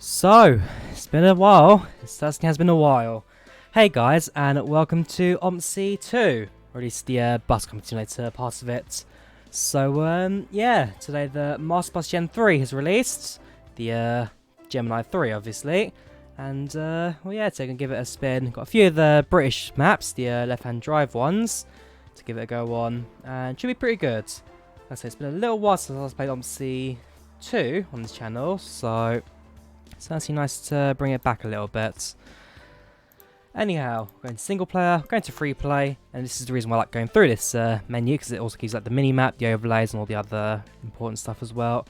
So, it's been a while. It certainly has been a while. Hey guys, and welcome to OMSI 2, or at least the bus company simulator part of it. So, yeah, today the Masterbus Gen 3 has released. The Gemini 3, obviously. And, well, yeah, so I can give it a spin. Got a few of the British maps, the left-hand drive ones, to give it a go on. And it should be pretty good. Like I say, it's been a little while since I last played OMSI 2 on this channel, so it's actually nice to bring it back a little bit. Anyhow, going to single player, going to free play, and this is the reason why I like going through this menu, because it also gives like the mini map, the overlays, and all the other important stuff as well.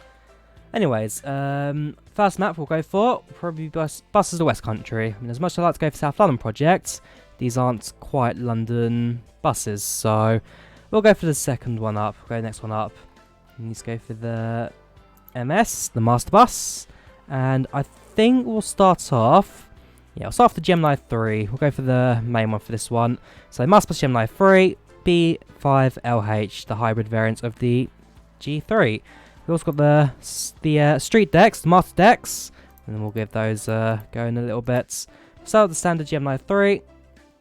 Anyways, first map we'll go for will probably be buses to West Country. I mean, as much as I like to go for South London projects, these aren't quite London buses, so we'll go for the second one up. We'll go next one up. We need to go for the MS, the Masterbus, and I think we'll start off. Yeah, we'll start off the Gemini 3. We'll go for the main one for this one. So Masterbus Gemini 3 B5LH, the hybrid variant of the G3. We also got the street decks, the master decks, and then we'll give those going a little bit. Start with the standard Gemini 3.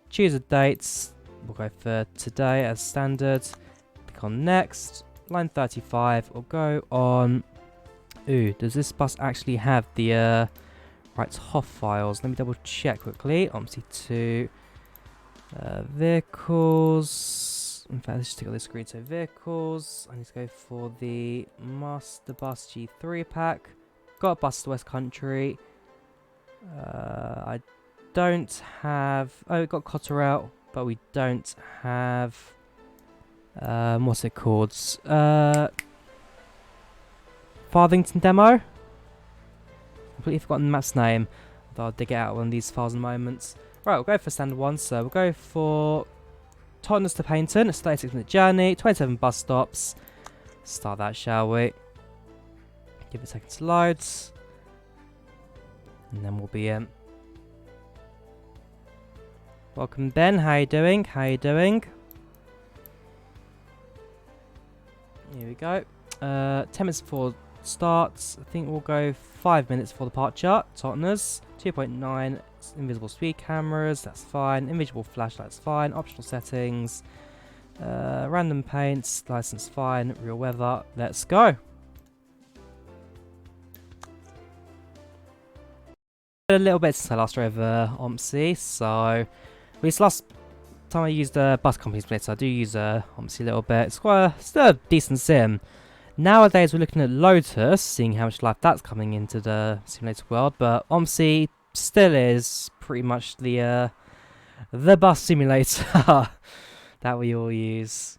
Choose a date. We'll go for today as standard. Click on next. Line 35. We'll go on. Ooh, does this bus actually have the Wright HOF files? Let me double check quickly. OMSI 2 vehicles. In fact, let's just take a look at the screen. So vehicles. I need to go for the Masterbus G3 pack. Got a bus to West Country. I don't have. Oh, we got Cotterell, but we don't have. What's it called? Farthington demo. Completely forgotten the map's name. But I'll dig it out of one of these files in a moment. Right, we'll go for standard one. So we'll go for Totnes to Paynton. It's 36-minute journey, 27 bus stops. Start that, shall we? Give it a second to load, and then we'll be in. Welcome, Ben. How you doing? How you doing? Here we go. 10 minutes before starts. I think we'll go 5 minutes for the departure. Totnes 2.9 invisible speed cameras, that's fine. Invisible flashlights, fine. Optional settings, random paints, license, fine. Real weather, let's go. A little bit since I last drove OMSI, so at least last time I used a bus company split, so I do use OMSI a little bit. It's still a decent sim. Nowadays we're looking at Lotus, seeing how much life that's coming into the simulator world, but OMSI still is pretty much the bus simulator that we all use.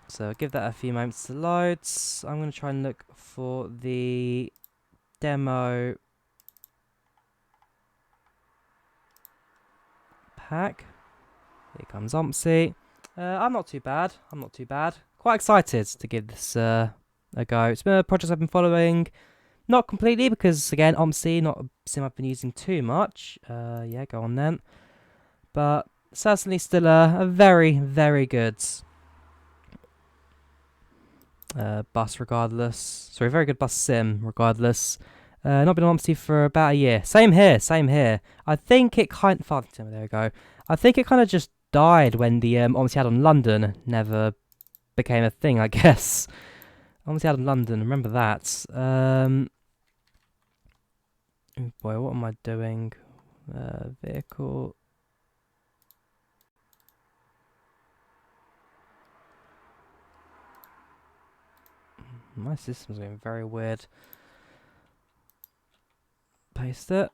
So give that a few moments to load. I'm going to try and look for the demo pack. Here comes OMSI. I'm not too bad. Quite excited to give this a go. It's been a project I've been following. Not completely, because again, OMSI, not a sim I've been using too much. Yeah, go on then. But certainly still a very, very good bus regardless. Sorry, very good bus sim regardless. Not been on OMSI for about a year. Same here. I think it there we go. I think it kind of just died when the OMSI had on London never became a thing, I guess. OMSI had on London, remember that. Oh boy, what am I doing? Vehicle. My system's going very weird. Paste it.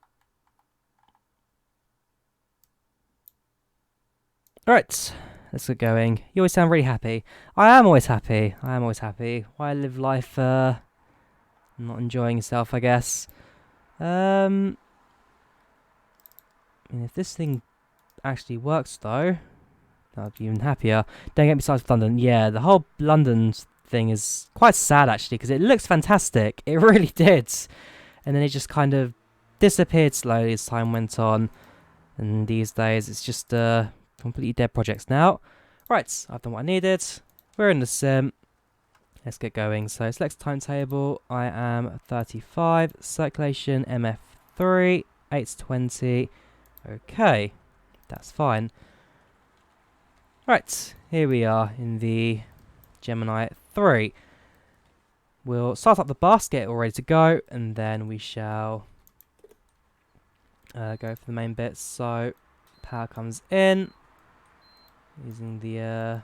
Right, let's get going. You always sound really happy. I am always happy. Why live life not enjoying yourself, I guess. I mean, if this thing actually works though, I'd be even happier. Don't get me started with London. Yeah, the whole London thing is quite sad actually, because it looks fantastic. It really did. And then it just kind of disappeared slowly as time went on. And these days it's just completely dead projects now. Right, I've done what I needed. We're in the sim. let's get going. So select timetable. I am 35. Circulation MF3 820. Okay, that's fine. Right, here we are in the Gemini 3. We'll start up the bus, get it all ready to go, and then we shall go for the main bits. So power comes in using the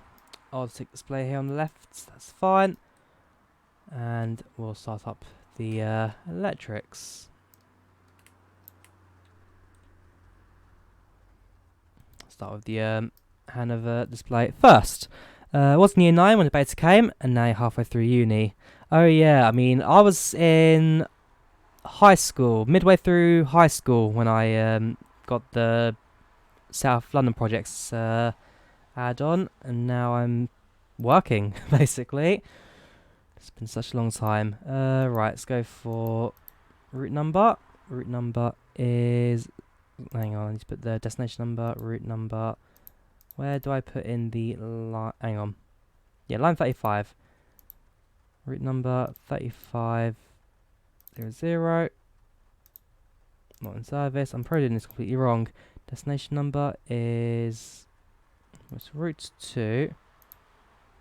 automatic display here on the left. That's fine, and we'll start up the electrics. Start with the Hanover display first. Was in year 9 when the beta came, and now you're halfway through uni. Oh yeah, I mean, I was in high school, midway through high school, when I got the South London projects add-on, and now I'm working, basically. It's been such a long time. Right, let's go for route number. Route number is... Hang on, I need to put the destination number, route number. Where do I put in the line? Hang on. Yeah, line 35. Route number 3500. Not in service. I'm probably doing this completely wrong. Destination number is... What's route 2?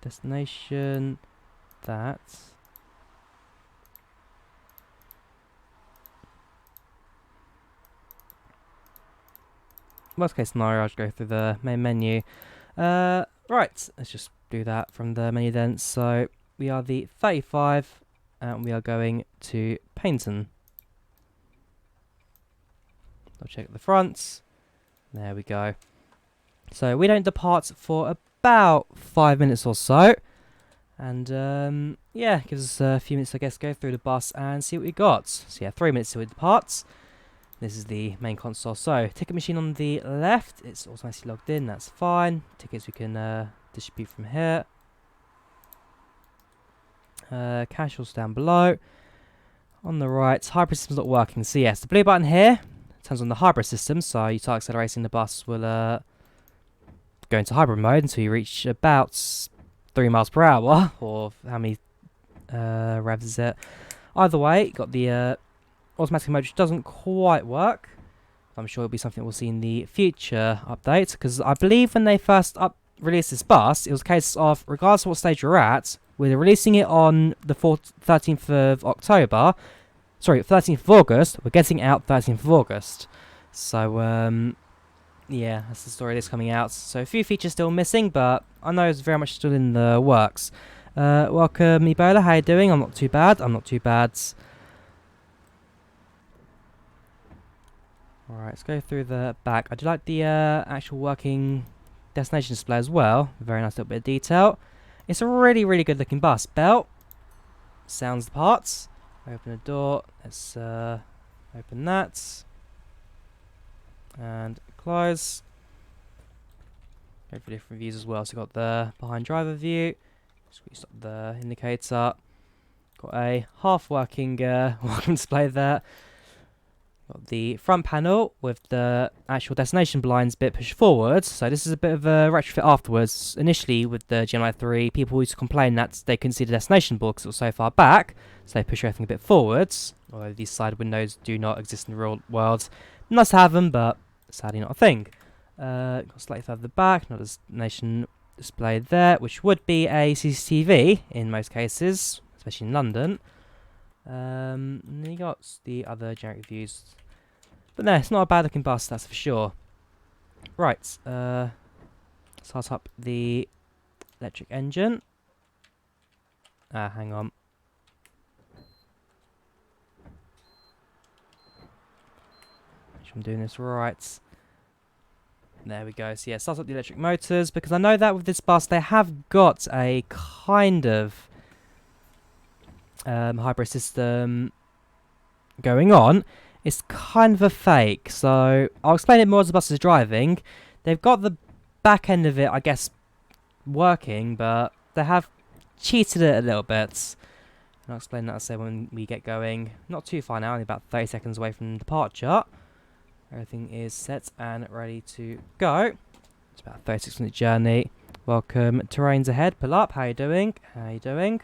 Destination... That... Worst case scenario, I'll just go through the main menu. Right, let's just do that from the menu then. So we are the 35 and we are going to Paignton. I'll check the fronts. There we go. So we don't depart for about 5 minutes or so. And yeah, gives us a few minutes, I guess, go through the bus and see what we got. So yeah, 3 minutes till it departs. This is the main console. So, ticket machine on the left, it's automatically logged in, that's fine. Tickets we can distribute from here. Casuals down below. On the right, hybrid system's not working. So yes, the blue button here turns on the hybrid system, so you start accelerating, the bus will go into hybrid mode until you reach about 3 miles per hour, or how many revs is it? Either way, you got the automatic mode, which doesn't quite work. I'm sure it'll be something we'll see in the future update, because I believe when they first released this bus, it was a case of, regardless of what stage you're at, we're releasing it on the 13th of October, sorry, 13th of August, we're getting it out 13th of August. So, yeah, that's the story that's coming out. So a few features still missing, but I know it's very much still in the works. Welcome, Ebola, how you doing? I'm not too bad, Alright, let's go through the back. I do like the actual working destination display as well. Very nice little bit of detail. It's a really, really good looking bus. Belt. Sounds the parts. Open the door. Let's open that. And close. Go for different views as well. So got the behind driver view. Squeeze up the indicator. Got a half working welcome display there. Got the front panel with the actual destination blinds bit pushed forwards. So this is a bit of a retrofit afterwards. Initially with the Gemini 3, people used to complain that they couldn't see the destination board because it was so far back. So they push everything a bit forwards. Although these side windows do not exist in the real world. Nice to have them, but sadly not a thing. Got slightly further back, not a destination display there, which would be a CCTV in most cases, especially in London. And then you got the other generic views, but no, it's not a bad looking bus, that's for sure. Right, start up the electric engine. Hang on. Make sure I'm doing this right. There we go. So yeah, start up the electric motors, because I know that with this bus they have got a kind of hybrid system going on. It's kind of a fake, so I'll explain it more as the bus is driving. They've got the back end of it, I guess, working, but they have cheated it a little bit. And I'll explain that, I say, when we get going. Not too far now, only about 30 seconds away from departure. Everything is set and ready to go. It's about a 36-minute journey. Welcome, terrains ahead. Pull up. How you doing? How you doing?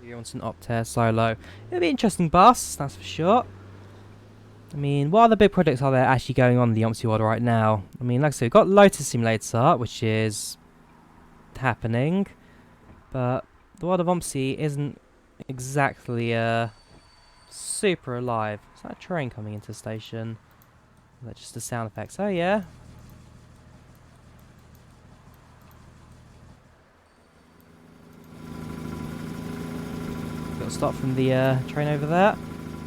You're on an Optare Solo. It'll be an interesting bus, that's for sure. I mean, what other big projects are there actually going on in the OMSI world right now? I mean, like I said, we've got Lotus Simulator, which is happening, but the world of OMSI isn't exactly super alive. Is that a train coming into the station? Is that just the sound effects? Oh yeah. Got to stop from the train over there.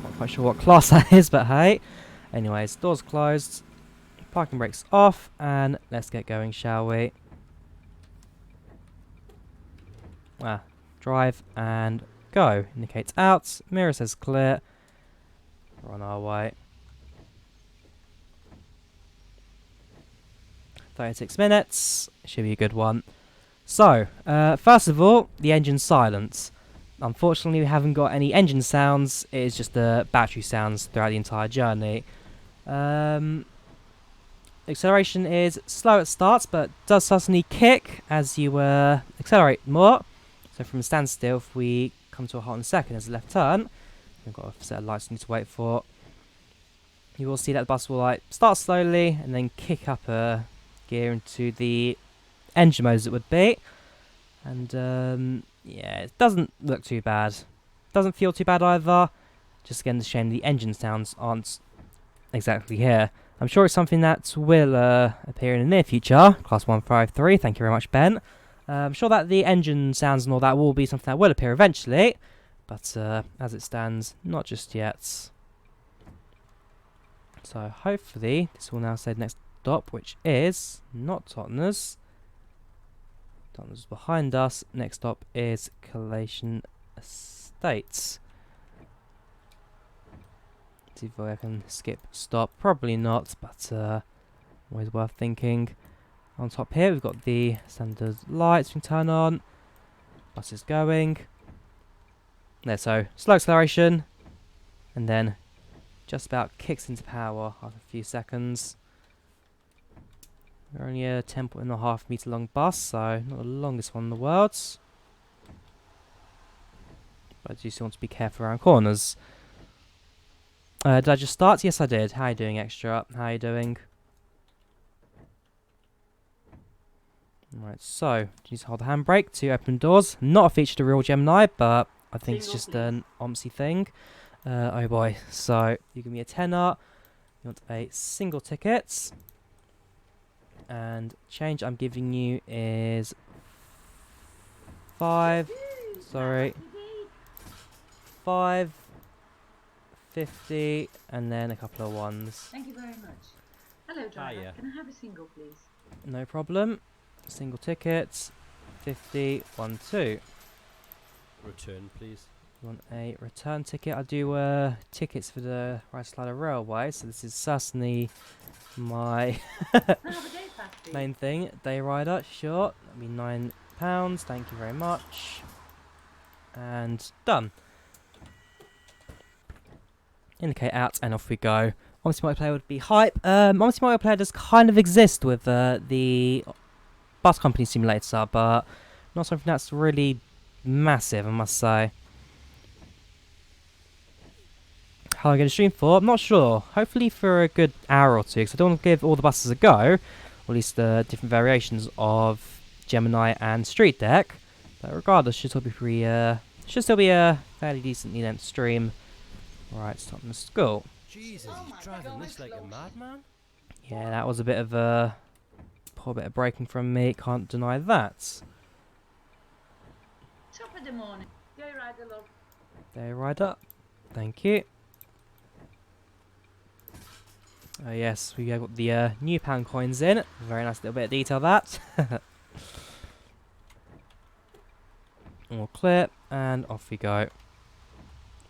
Not quite sure what class that is, but hey. Anyways, doors closed, parking brakes off, and let's get going, shall we? Drive and go. Indicates out. Mirror says clear. We're on our way. 36 minutes. Should be a good one. So, first of all, the engine silence. Unfortunately, we haven't got any engine sounds. It is just the battery sounds throughout the entire journey. Acceleration is slow at starts, but does suddenly kick as you accelerate more. So from a standstill, if we come to a halt in a second as a left turn, we've got a set of lights we need to wait for. You will see that the bus will start slowly and then kick up a gear into the engine mode as it would be. And yeah, it doesn't look too bad. Doesn't feel too bad either. Just again, the shame the engine sounds aren't exactly here. I'm sure it's something that will appear in the near future. Class 153, thank you very much, Ben. I'm sure that the engine sounds and all that will be something that will appear eventually, but as it stands, not just yet. So hopefully this will now say the next stop, which is not Totnes. Totnes is behind us. Next stop is Collation Estates. See if I can skip stop. Probably not, but always worth thinking. On top here, we've got the standard lights we can turn on. Bus is going. There, so slow acceleration, and then just about kicks into power after a few seconds. We're only a 10.5 meter long bus, so not the longest one in the world. But I do still want to be careful around corners. Did I just start? Yes, I did. How are you doing, Extra? How are you doing? Right, so you need to hold the handbrake to open doors. Not a feature of the real Gemini, but I think it's just an OMSI thing. Oh boy, so you give me a tenner. You want a single ticket. And change I'm giving you is 5. Sorry. 5.50 and then a couple of ones. Thank you very much. Hello, driver. Can I have a single, please? No problem. Single ticket. 50, 1, 2. Return, please. You want a return ticket? I do tickets for the Wright Railway, so this is certainly my main thing. Day rider, sure. That'll be £9. Thank you very much. And done. Indicate out, and off we go. OMSI multiplayer would be hype. OMSI multiplayer does kind of exist with the bus company simulator, but not something that's really massive, I must say. How long am I going to stream for? I'm not sure. Hopefully for a good hour or two, because I don't want to give all the buses a go, or at least the different variations of Gemini and Street Deck. But regardless, should still be a fairly decently length stream. Right, starting the school. Jesus, he's driving this like a madman. Yeah, that was a bit of a poor bit of braking from me. Can't deny that. Top of the morning. Day rider, love. Day rider. Thank you. Oh yes, we got the new pound coins in. Very nice little bit of detail that. All clear, and off we go.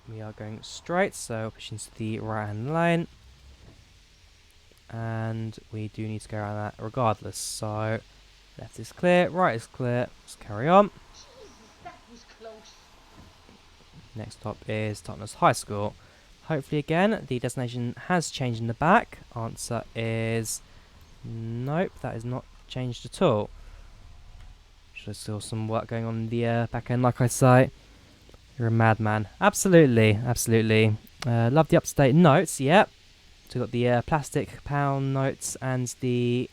We are going straight, so pushing to the right hand lane. And we do need to go around that regardless. So left is clear, right is clear. Let's carry on. Jesus, that was close. Next stop is Totnes High School. Hopefully again, the destination has changed in the back. Answer is nope, that is not changed at all. There's still some work going on in the back end, like I say. You're a madman. Absolutely, absolutely. Love the up-to-date notes, yep. So we've got the plastic pound notes and the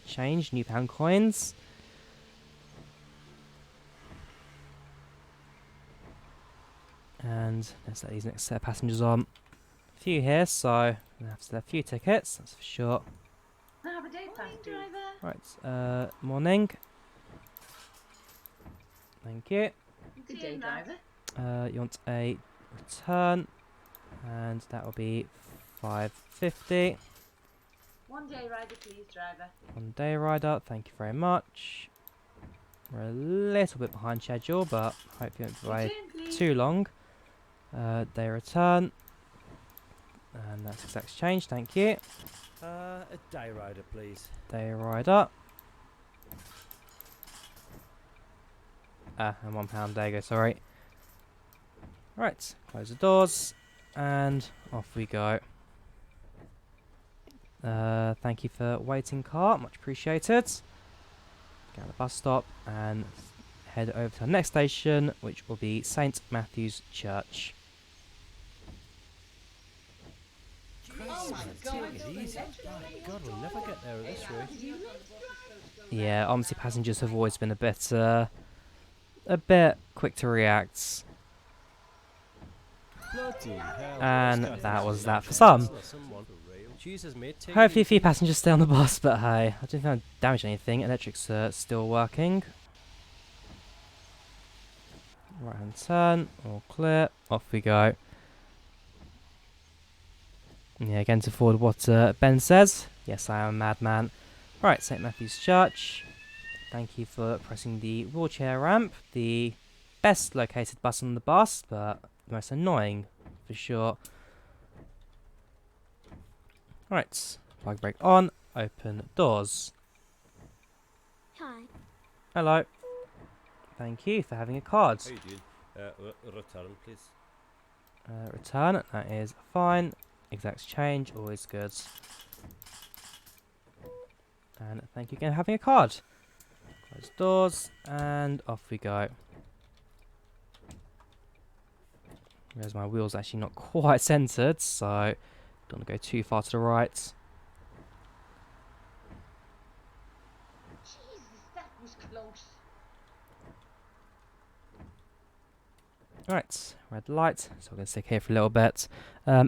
change, new pound coins. And let's let these next set of passengers on. A few here, so I'm going to have to sell a few tickets, that's for sure. Now have a day pass, driver. Right, morning. Thank you. Good day, driver. You want a return, and that will be $5.50. 1 day rider, please, driver. 1 day rider, thank you very much. We're a little bit behind schedule, but hopefully won't be away too long. Day return, and that's exact exchange, thank you. A day rider, please. Day rider. And £1 there you go, sorry. Right, close the doors, and off we go. Thank you for waiting, car, much appreciated. Get on the bus stop and head over to our next station, which will be St Matthew's Church. Take it easy. God, we'll never get there at this rate. Yeah, OMSI passengers have always been a bit quick to react. And that was that for some. Hopefully a few passengers stay on the bus, but hey, I don't think I damaged anything. Electrics are still working. Right hand turn, all clear, off we go. Yeah, again to forward what Ben says. Yes, I am a madman. Right, St Matthew's Church. Thank you for pressing the wheelchair ramp. The best located bus on the bus, but the most annoying for sure. Right, plug brake on, open doors. Hi. Hello. Thank you for having a card. How you doing? Return, please. Return, that is fine. Exact change, always good. And thank you again for having a card. Close doors, and off we go. Whereas my wheel's actually not quite centered, so don't want to go too far to the right. Jesus, that was close. Right, red light, so we're going to stick here for a little bit.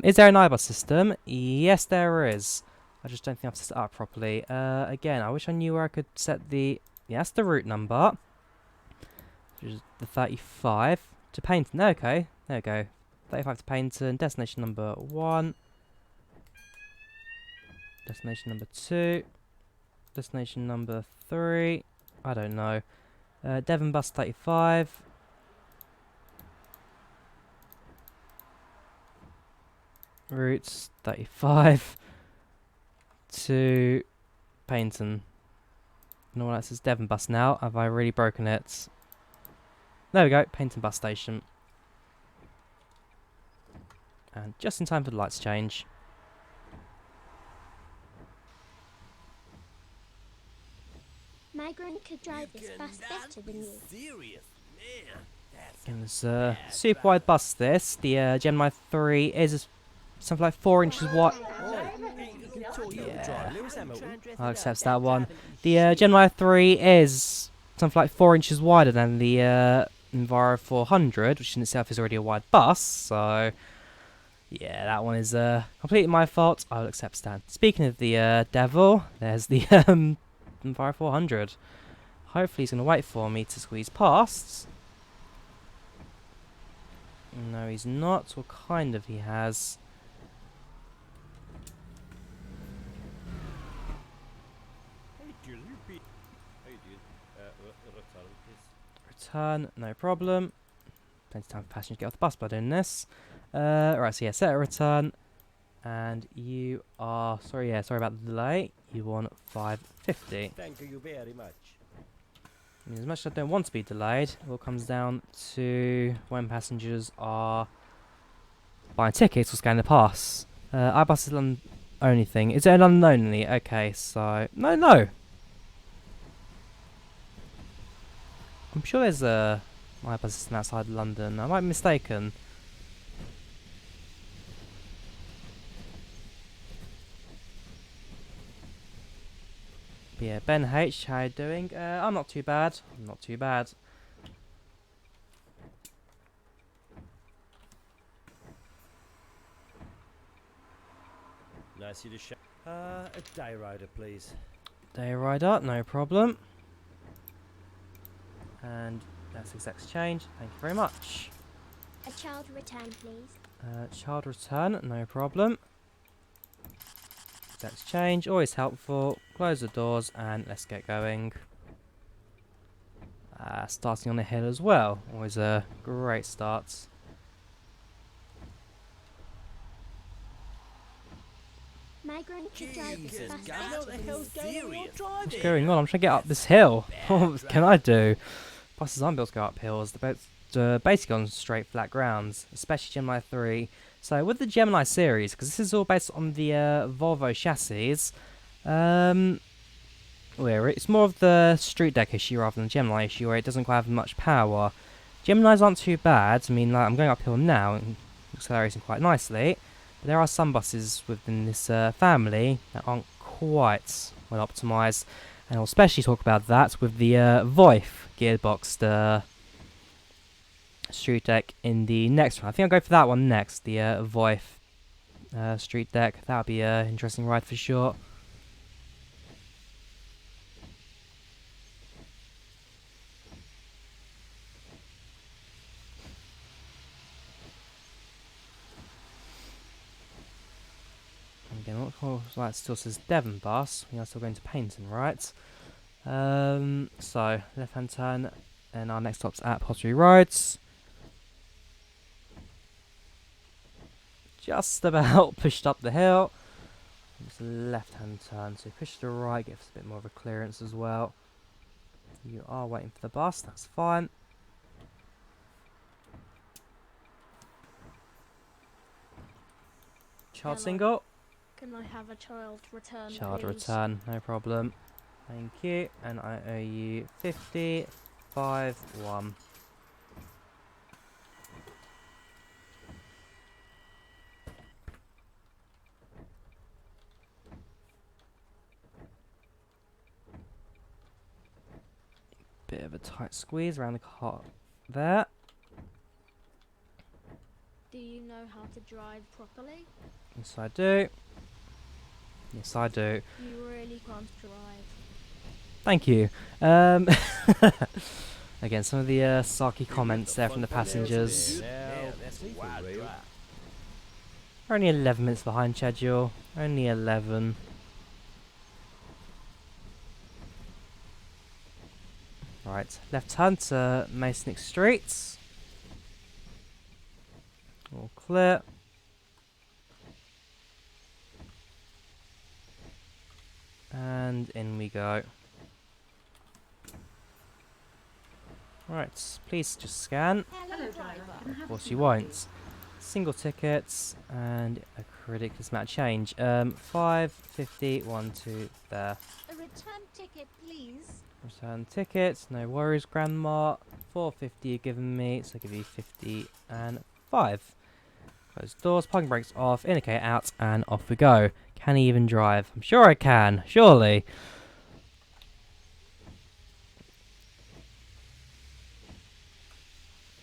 Is there an iBus system? Yes, there is. I just don't think I've set it up properly. Again, I wish I knew where I could set the... Yeah, that's the route number. Which is the 35 to Paynton. Okay, there we go. 35 to Paynton, destination number 1. Destination number 2. Destination number 3. I don't know. Devon bus 35. Routes 35 to Paynton. No one else says Devon bus now. Have I really broken it? There we go, Paynton bus station. And just in time for the lights change. Migrant could drive this bus better than you. And there's a super wide bus this. The Gemini 3 is something like 4 inches wide. Yeah, I'll accept that one. The Gemini 3 is something like 4 inches wider than the Enviro 400, which in itself is already a wide bus, so yeah, that one is completely my fault. I'll accept that. Speaking of the devil, there's the Enviro 400. Hopefully he's going to wait for me to squeeze past. No, he's not, or kind of he has. Return, no problem. Plenty of time for passengers to get off the bus by doing this. Right, so yeah, set a return. And you are, sorry about the delay. You want $5.50. Thank you very much. I mean, as much as I don't want to be delayed, it all comes down to when passengers are buying tickets or scanning the pass. iBus is an only thing. Is it an unknown only? Okay, so no. I'm sure there's a My bus is outside London. I might be mistaken. But yeah, Ben H, how you doing? I'm not too bad. I'm not too bad. Nice you to show. A day rider, please. Day rider, no problem. And that's exact change. Thank you very much. A child return, please. Child return, no problem. Exact change, always helpful. Close the doors and let's get going. Starting on the hill as well. Always a great start. Migrant to drive this Jesus, bus Gavin, better what the than hell's you. going on while driving? What's going on? I'm trying to get up this hill. What can I do? Buses aren't built to go up hills. They're basically on straight flat grounds, especially Gemini 3. So with the Gemini series, because this is all based on the Volvo chassis, where it's more of the street deck issue rather than the Gemini issue, where it doesn't quite have much power. Geminis aren't too bad. I mean, like, I'm going uphill now and accelerating quite nicely. But there are some buses within this family that aren't quite well optimised. And I'll especially talk about that with the VoIF gearboxed street deck in the next one. I think I'll go for that one next, the VoIF street deck. That'll be an interesting ride for sure. Again, what course like still says Devon bus. We are still going to Paynton, right? So left hand turn, and our next stop's at Pottery Roads. Just about pushed up the hill. It's a left hand turn, so push to the right, gives us a bit more of a clearance as well. You are waiting for the bus, that's fine. Child Hello. single. Can I have a child return, Child please? return, no problem. Thank you, and I owe you 50.51. Bit of a tight squeeze around the car there. Do you know how to drive properly? Yes, I do. Yes, I do. You really can't drive. Thank you. Again, some of the sarky comments there from the passengers. We're only 11 minutes behind schedule. Only 11. Right, left hand to Masonic Street. All clear. And in we go. Right, please just scan. Hello, driver. Can I have Of a course you single, won't. Single tickets and a ridiculous amount of change. 550, 1, 2, there. A return ticket, please. Return tickets, no worries, Grandma. 450 you've given me, so I'll give you 50 and 5. Close doors, parking brakes off, indicator out, and off we go. Can he even drive? I'm sure I can, surely.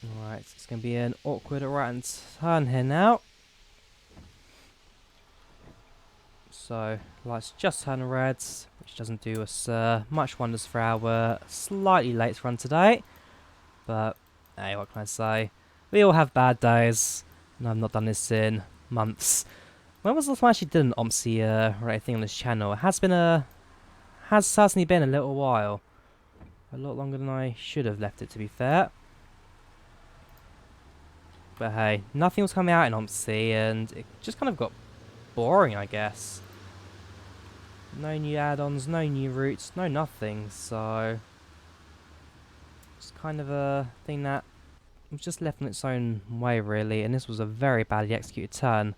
Alright, it's going to be an awkward right-hand turn here now. So, lights just turn red, which doesn't do us much wonders for our slightly late run today. But, hey, what can I say? We all have bad days, and I've not done this in months. When was the last time I actually did an OMSI related thing on this channel? It has certainly been a little while. A lot longer than I should have left it, to be fair. But hey, nothing was coming out in OMSI, and it just kind of got boring, I guess. No new add-ons, no new routes, no nothing, so it's kind of a thing that was just left in its own way, really, and this was a very badly executed turn.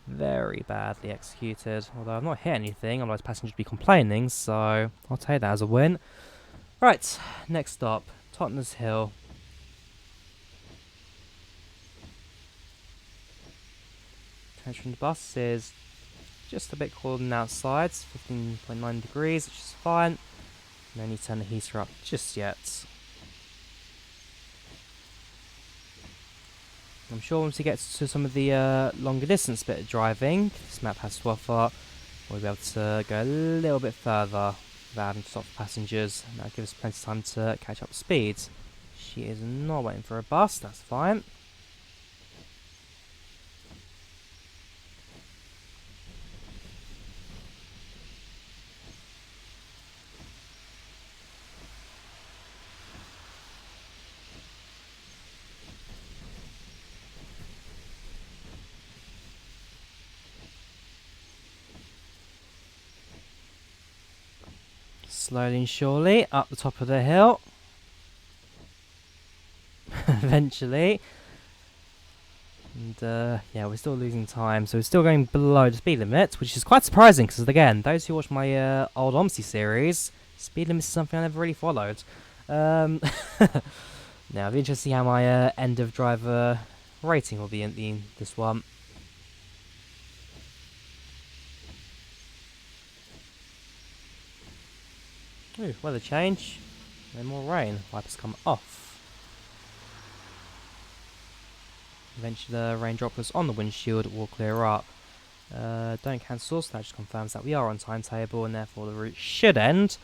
Very badly executed, although I've not hit anything, otherwise passengers would be complaining, so I'll take that as a win. Right, next stop, Totnes Hill. temperature in the bus is just a bit cooler than outside, 15.9 degrees, which is fine. No need to turn the heater up just yet. I'm sure once we get to some of the longer distance bit of driving this map has to offer, we'll be able to go a little bit further without having to stop for passengers, and that'll give us plenty of time to catch up to speed. She is not waiting for a bus, that's fine. Slowly and surely up the top of the hill. Eventually. And yeah, we're still losing time, so we're still going below the speed limit, which is quite surprising because, again, those who watch my old OMSI series, speed limit is something I never really followed. Now, it'll be interesting to see how my end of driver rating will be in this one. Ooh, weather change. No more rain. Wipers come off. Eventually the rain droplets on the windshield will clear up. Don't cancel, so that just confirms that we are on timetable and therefore the route should end.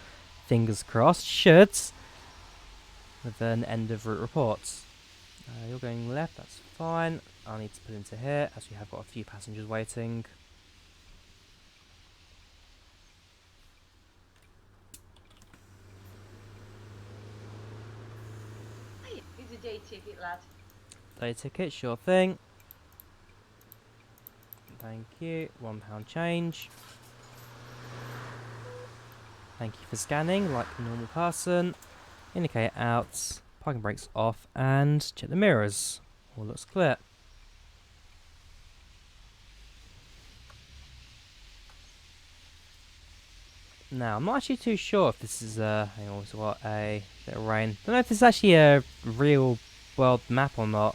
Fingers crossed, should. With an end of route report. You're going left, that's fine. I'll need to put into here as we have got a few passengers waiting. Here's a day ticket, lad. Day ticket, sure thing. Thank you. £1 change. Thank you for scanning like a normal person. Indicator out. Parking brakes off. And check the mirrors. All looks clear. Now, I'm not actually too sure if this is hang on, we've got a bit of rain. I don't know if this is actually a real world map or not.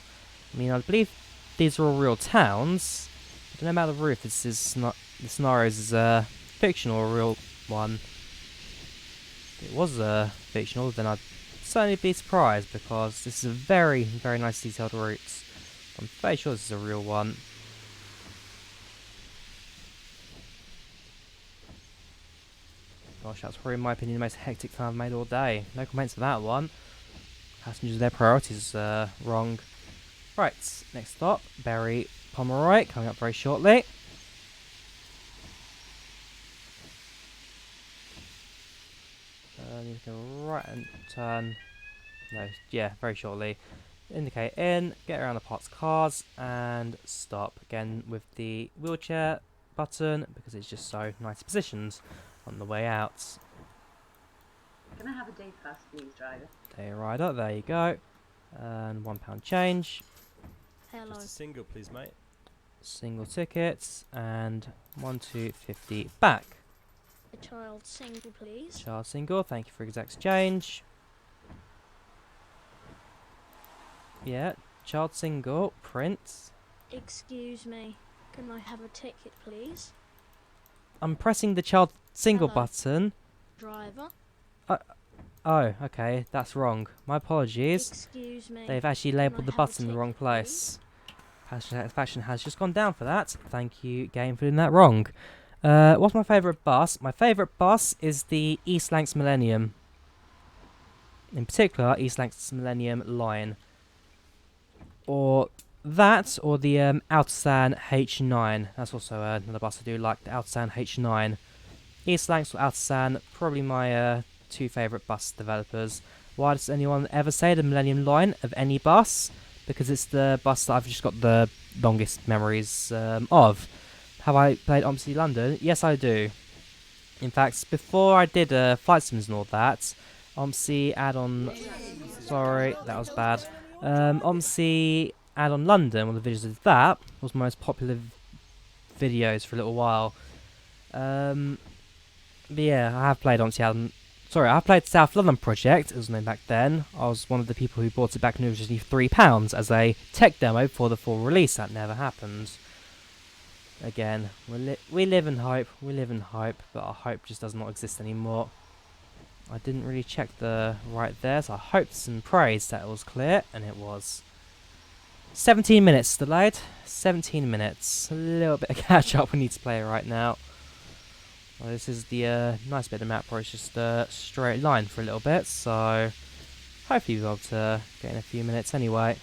I mean, I believe these are all real towns. I don't know about the roof. This is not. The scenarios is a fictional or a real one. If it was fictional, then I'd certainly be surprised because this is a very, very nice detailed route. I'm fairly sure this is a real one. Gosh, that's probably, in my opinion, the most hectic time I've made all day. No complaints for that one. Passengers, their priorities wrong. Right, next stop, Bury Pomeroy, coming up very shortly. Need to go right and turn. No, yeah, very shortly. Indicate in, get around the parked cars, and stop again with the wheelchair button because it's just so nicely positioned on the way out. Can I have a day pass, please, driver? Day rider, there you go. And £1 change. Hello. Just a single, please, mate. Single tickets and 1,250 back. A child single, please. Child single, thank you for exact change. Yeah, child single, print. Excuse me. Can I have a ticket, please? I'm pressing the child single Hello. button. Driver. Oh, okay, that's wrong. My apologies. Excuse me. They've actually Can I labelled the have a button in the ticket, wrong place. Passenger satisfaction has just gone down for that. Thank you, game, for doing that wrong. What's my favourite bus? My favourite bus is the East Lancs Millennium. In particular, East Lancs Millennium line. Or that, or the Outersan H9. That's also another bus I do like, the Outersan H9. East Lancs or Outersan, probably my two favourite bus developers. Why does anyone ever say the Millennium line of any bus? Because it's the bus that I've just got the longest memories of. Have I played OMSI London? Yes, I do. In fact, before I did flight sims and all that, OMSI add-on... Sorry, that was bad. OMSI add-on London, one of the videos of that, was my most popular videos for a little while. But yeah, I have played OMSI add-on... Sorry, I played South London Project, it was named back then. I was one of the people who bought it back when it was just £3 as a tech demo before the full release. That never happened. Again, we live in hope, but our hope just does not exist anymore. I didn't really check the right there, so I hoped and prayed that it was clear, and it was. 17 minutes delayed. 17 minutes. A little bit of catch up we need to play right now. Well, this is the nice bit of the map where it's just a straight line for a little bit, so hopefully we'll be able to get in a few minutes anyway.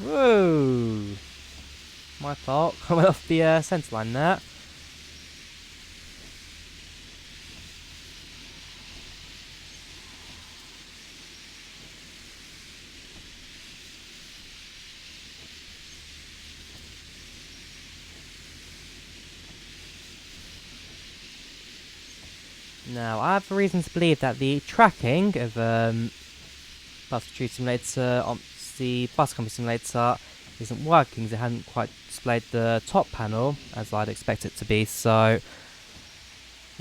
Whoa! My fault. I went off the centre line there. Now, I have a reason to believe that the tracking of Bus Retreat Simulator on the Bus Company Simulator isn't working, as it hadn't quite displayed the top panel as I'd expect it to be, so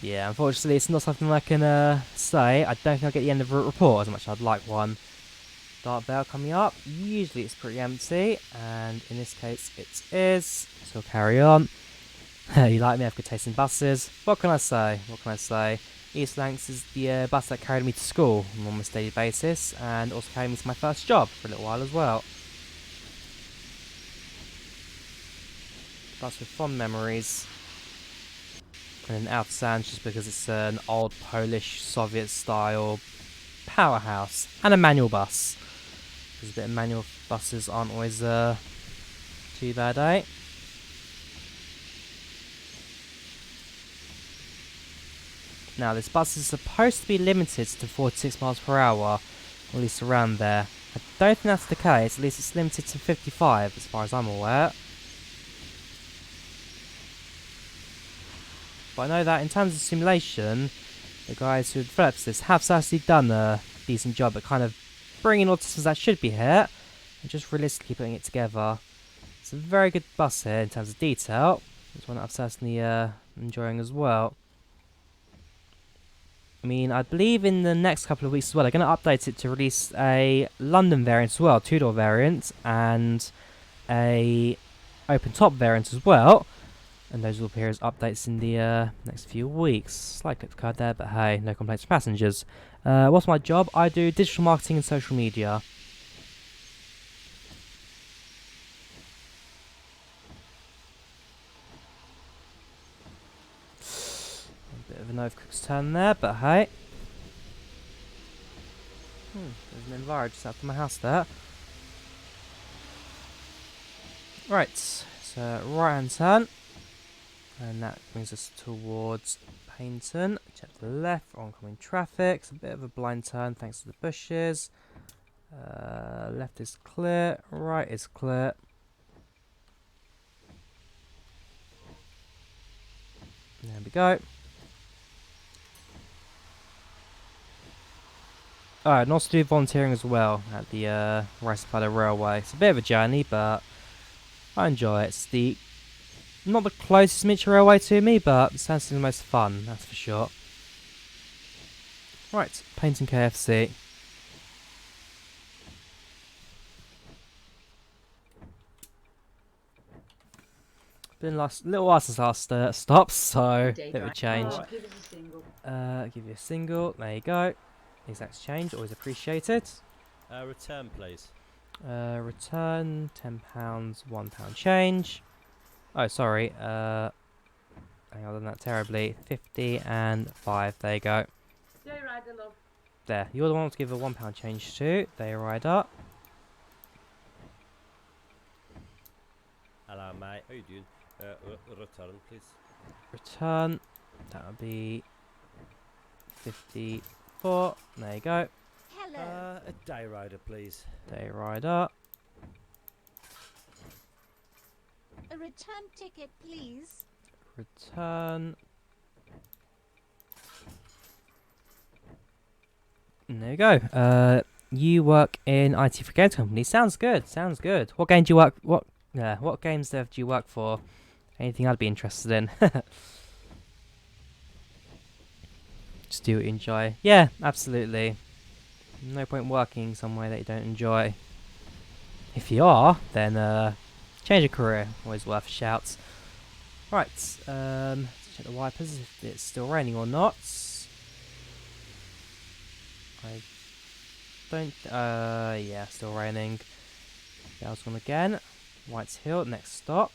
yeah, unfortunately it's not something I can say. I don't think I'll get the end of the report as much as I'd like one. Dark Veil coming up. Usually it's pretty empty, and in this case it is, so we'll carry on. You like me, I've good taste in buses. What can I say? East Lancs is the bus that carried me to school on almost daily basis, and also carried me to my first job for a little while as well. Bus with fond memories. And then Outer Sands just because it's an old Polish Soviet style powerhouse. And a manual bus. Because a bit of manual buses aren't always too bad, eh? Now, this bus is supposed to be limited to 46 miles per hour, or at least around there. I don't think that's the case, at least it's limited to 55 as far as I'm aware. But I know that in terms of simulation, the guys who developed this have certainly done a decent job at kind of bringing all the systems that should be here, and just realistically putting it together. It's a very good bus here in terms of detail. It's one that I'm certainly enjoying as well. I mean, I believe in the next couple of weeks as well, they're going to update it to release a London variant as well, two-door variant, and a open-top variant as well. And those will appear as updates in the next few weeks. Slight clip card there, but hey, no complaints from passengers. What's my job? I do digital marketing and social media. Bit of an overcooked turn there, but hey. There's an Enviro just out of my house there. Right, so right hand turn. And that brings us towards Paynton. Check to the left for oncoming traffic. It's a bit of a blind turn thanks to the bushes. Left is clear, right is clear. There we go. Alright, and also do volunteering as well at the Rice Padder Railway. It's a bit of a journey, but I enjoy it. It's not the closest miniature railway to me, but it sounds the most fun, that's for sure. Right, Paynton KFC. Been a little while since last stops, so bit of a change. Give us a single. Give you a single, there you go. Exact change, always appreciated. Return, please. Return, £10, £1 change. Oh, sorry. Hang on, I've done that terribly. 50 and 5. There you go. Drawyah, love. There. You're the one to give a £1 change to. Drawyah. Hello, mate. How you doing? Return, please. Return. That would be 54. There you go. Hello. A day rider, please. Drawyah. A return ticket, please. Return. And there you go. You work in IT for games company. Sounds good. Sounds good. What game do you work? What games dev do you work for? Anything I'd be interested in. Just do what you enjoy. Yeah, absolutely. No point working somewhere that you don't enjoy. If you are, then change your career. Always worth a shout. Right, let's check the wipers if it's still raining or not. I don't. Yeah, still raining. Bell's gone again. Wright Hill, next stop.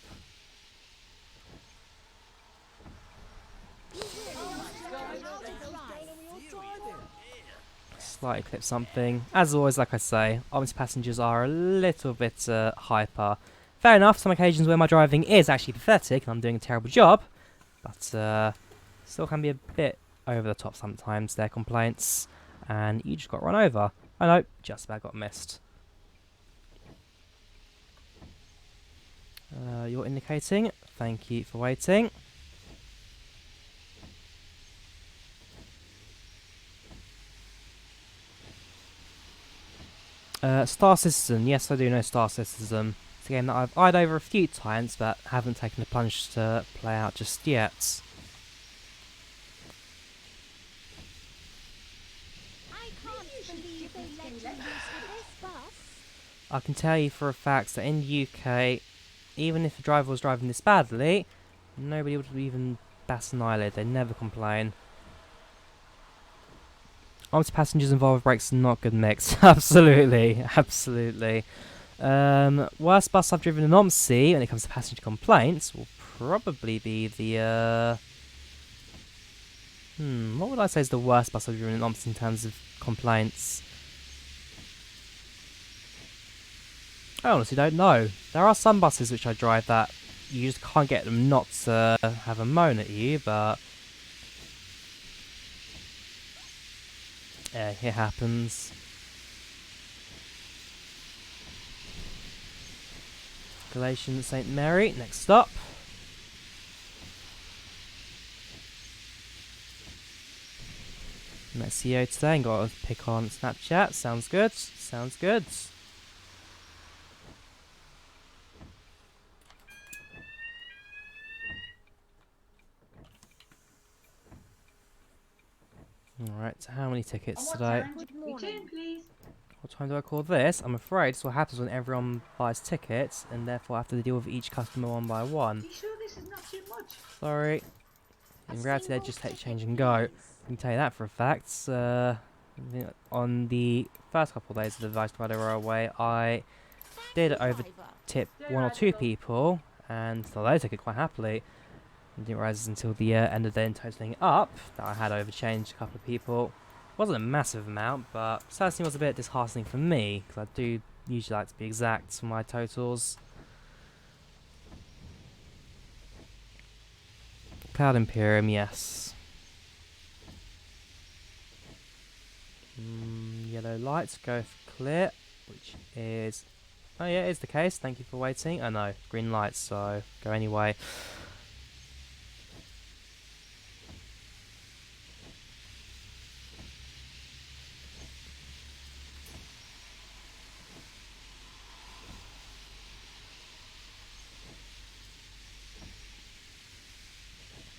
Slightly clip something. As always, like I say, OMSI passengers are a little bit hyper. Fair enough, some occasions where my driving is actually pathetic and I'm doing a terrible job, but still can be a bit over the top sometimes, their complaints, and you just got run over. I know, just about got missed. You're indicating. Thank you for waiting. Star Citizen. Yes, I do know Star Citizen. It's a game that I've eyed over a few times, but haven't taken the plunge to play out just yet. I can't believe they let you use this bus. I can tell you for a fact that in the UK, even if the driver was driving this badly, nobody would even bat an eyelid. They never complain. OMSI passengers involved with brakes, not good mix. Absolutely, absolutely. Worst bus I've driven in OMSI when it comes to passenger complaints will probably be the what would I say is the worst bus I've driven in OMSI in terms of complaints? I honestly don't know. There are some buses which I drive that you just can't get them not to have a moan at you, but yeah, it happens. Galatians St. Mary, next stop. Met CEO today and got a pick on Snapchat. Sounds good. Sounds good. Alright, so how many tickets today? Return, please. What time do I call this? I'm afraid this is what happens when everyone buys tickets, and therefore I have to deal with each customer one by one. Are you sure this is not too much? Sorry. In reality, they just take change and go. I can tell you that for a fact. On the first couple of days of the Vice Rider Railway, I did over tip one or two people, and so they took it quite happily. I didn't realise until the end of the day and totalling up that I had overchanged a couple of people. Wasn't a massive amount, but certainly was a bit disheartening for me, because I do usually like to be exact for my totals. Cloud Imperium, yes. Yellow lights, go for clear, which is... Oh yeah, it is the case, thank you for waiting. Oh no, green lights, so go anyway.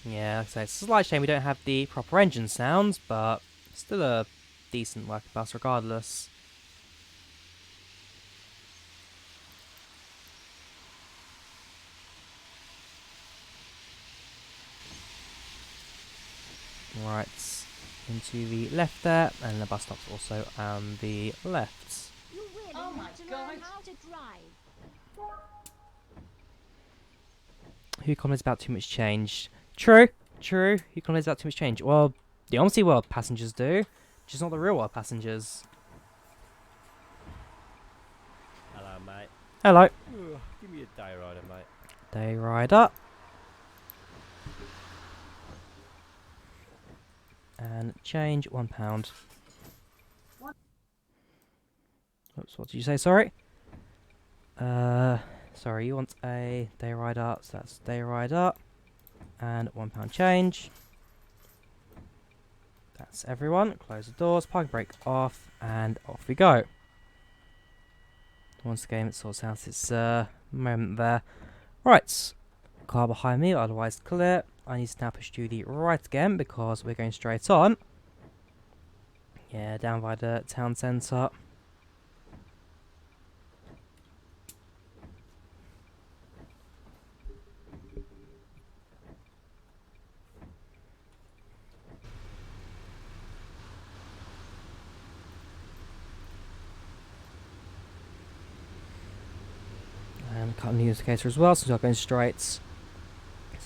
Yeah, like I say, it's a slight shame we don't have the proper engine sounds, but still a decent working bus regardless. Right, into the left there, and the bus stop's also on the left. You really Oh my need to God. learn how to drive. Who complains about too much change? True, true. Who complains about too much change? Well, the OMSI world passengers do, just not the real world passengers. Hello, mate. Hello. Ooh, give me a day rider, mate. Day rider. And change £1. Oops, what did you say? Sorry. Sorry, you want a day rider, so that's day rider. And £1 change. That's everyone. Close the doors, parking brake off, and off we go. Once again, it sorts out its moment there. Right, car behind me, otherwise clear. I need to now push to the right again because we're going straight on. Yeah, down by the town centre. cut the indicator as well, so we're going straight. So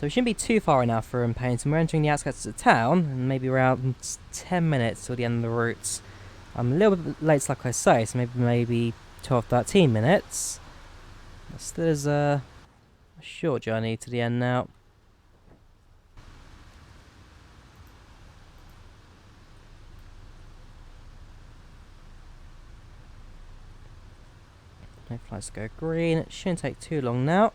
we shouldn't be too far right now from painting. We're entering the outskirts of the town, and maybe around 10 minutes till the end of the route. I'm a little bit late, like I say, so maybe 12, 13 minutes. Still is a short journey to the end now. No flights go green. It shouldn't take too long now.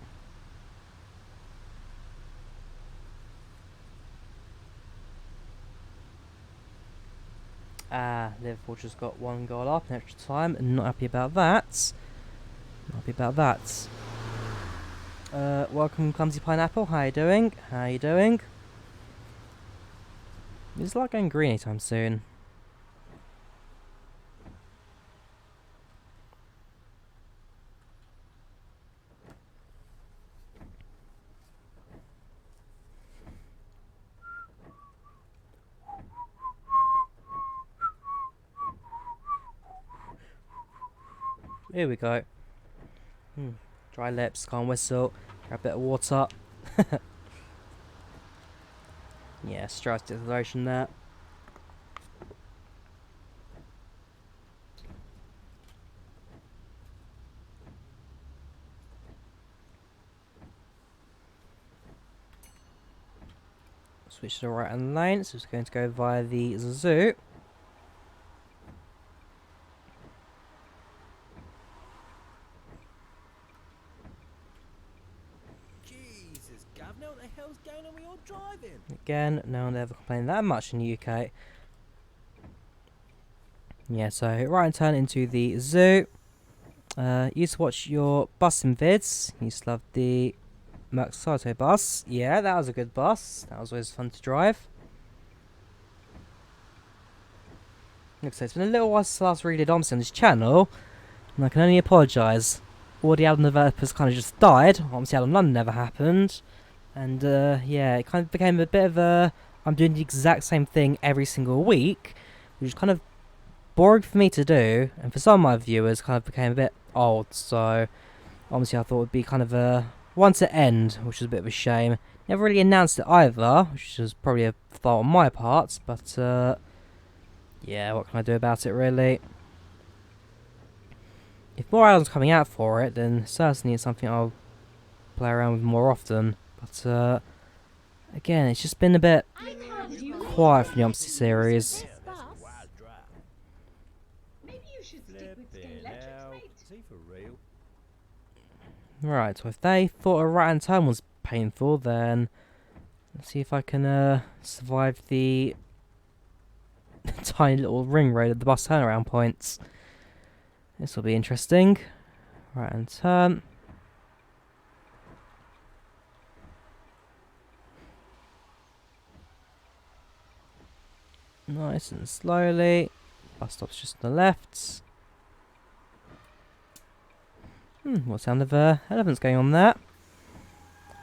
Liverpool just got 1 goal up in extra time. Not happy about that. Not happy about that. Welcome, Clumsy Pineapple. How you doing? How you doing? It's like going green anytime soon. Here we go. Dry lips, can't whistle. Grab a bit of water. Yeah, stress declaration there. Switch to the right hand lane, so it's going to go via the zoo. Again, no one ever complained that much in the UK. Yeah, so right and turn into the zoo. Used to watch your busing vids. Used to love the Masterswitch bus. Yeah, that was a good bus. That was always fun to drive. Like I said, it's been a little while since I last redid OMSI on this channel, and I can only apologise. All the album developers kind of just died. OMSI Album London never happened. And yeah, it kind of became a bit of a... I'm doing the exact same thing every single week, which is kind of boring for me to do, and for some of my viewers kind of became a bit old, so obviously I thought it would be kind of a one to end, which is a bit of a shame. Never really announced it either, which was probably a fault on my part, but yeah, what can I do about it really? If more albums coming out for it, then certainly it's something I'll play around with more often. But again, it's just been a bit quiet from the OMSI series. Maybe you should stick with Scalextrics, mate. Right, so if they thought a rat and turn was painful, then let's see if I can survive the tiny little ring road at the bus turnaround points. This will be interesting. Right and turn. Nice and slowly. Bus stop's just on the left. What sound of elephants going on there?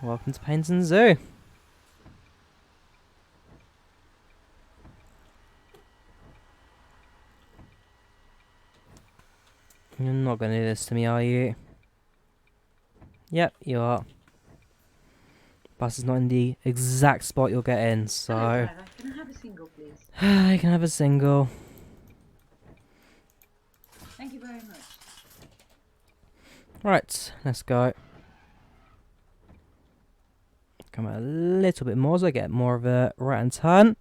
Welcome to Painston Zoo. You're not going to do this to me, are you? Yep, you are. Bus is not in the exact spot you'll get in, so... Hello, driver. Can I have a single, please? You can have a single. Thank you very much. Right, let's go. Come a little bit more so I get more of a right and turn.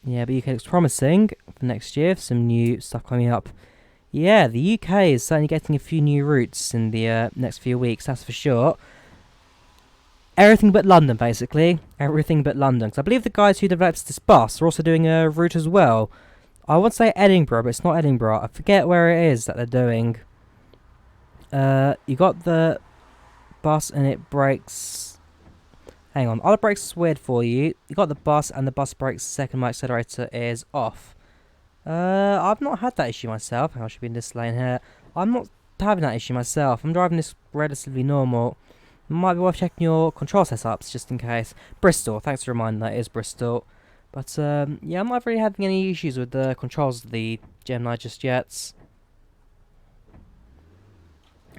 Yeah, but UK looks promising for next year, for some new stuff coming up. Yeah, the UK is certainly getting a few new routes in the next few weeks, that's for sure. Everything but London, basically. Everything but London. Because I believe the guys who developed this bus are also doing a route as well. I would say Edinburgh, but it's not Edinburgh. I forget where it is that they're doing. You got the bus and it brakes... Hang on, other brakes weird for you. You got the bus and the bus brakes, second my accelerator is off. I've not had that issue myself. I should be in this lane here. I'm not having that issue myself. I'm driving this relatively normal. Might be worth checking your control setups just in case. Bristol, thanks for reminding that it is Bristol. But yeah, I'm not really having any issues with the controls of the Gemini just yet.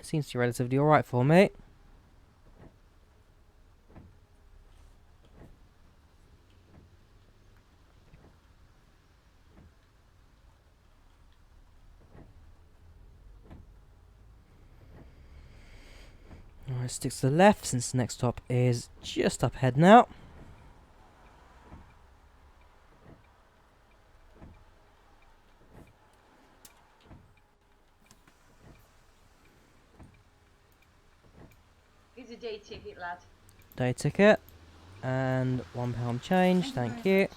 seems to be relatively alright for me. Alright, stick to the left since the next stop is just up ahead now. Here's a day ticket, lad. Day ticket. And £1 change, thank you.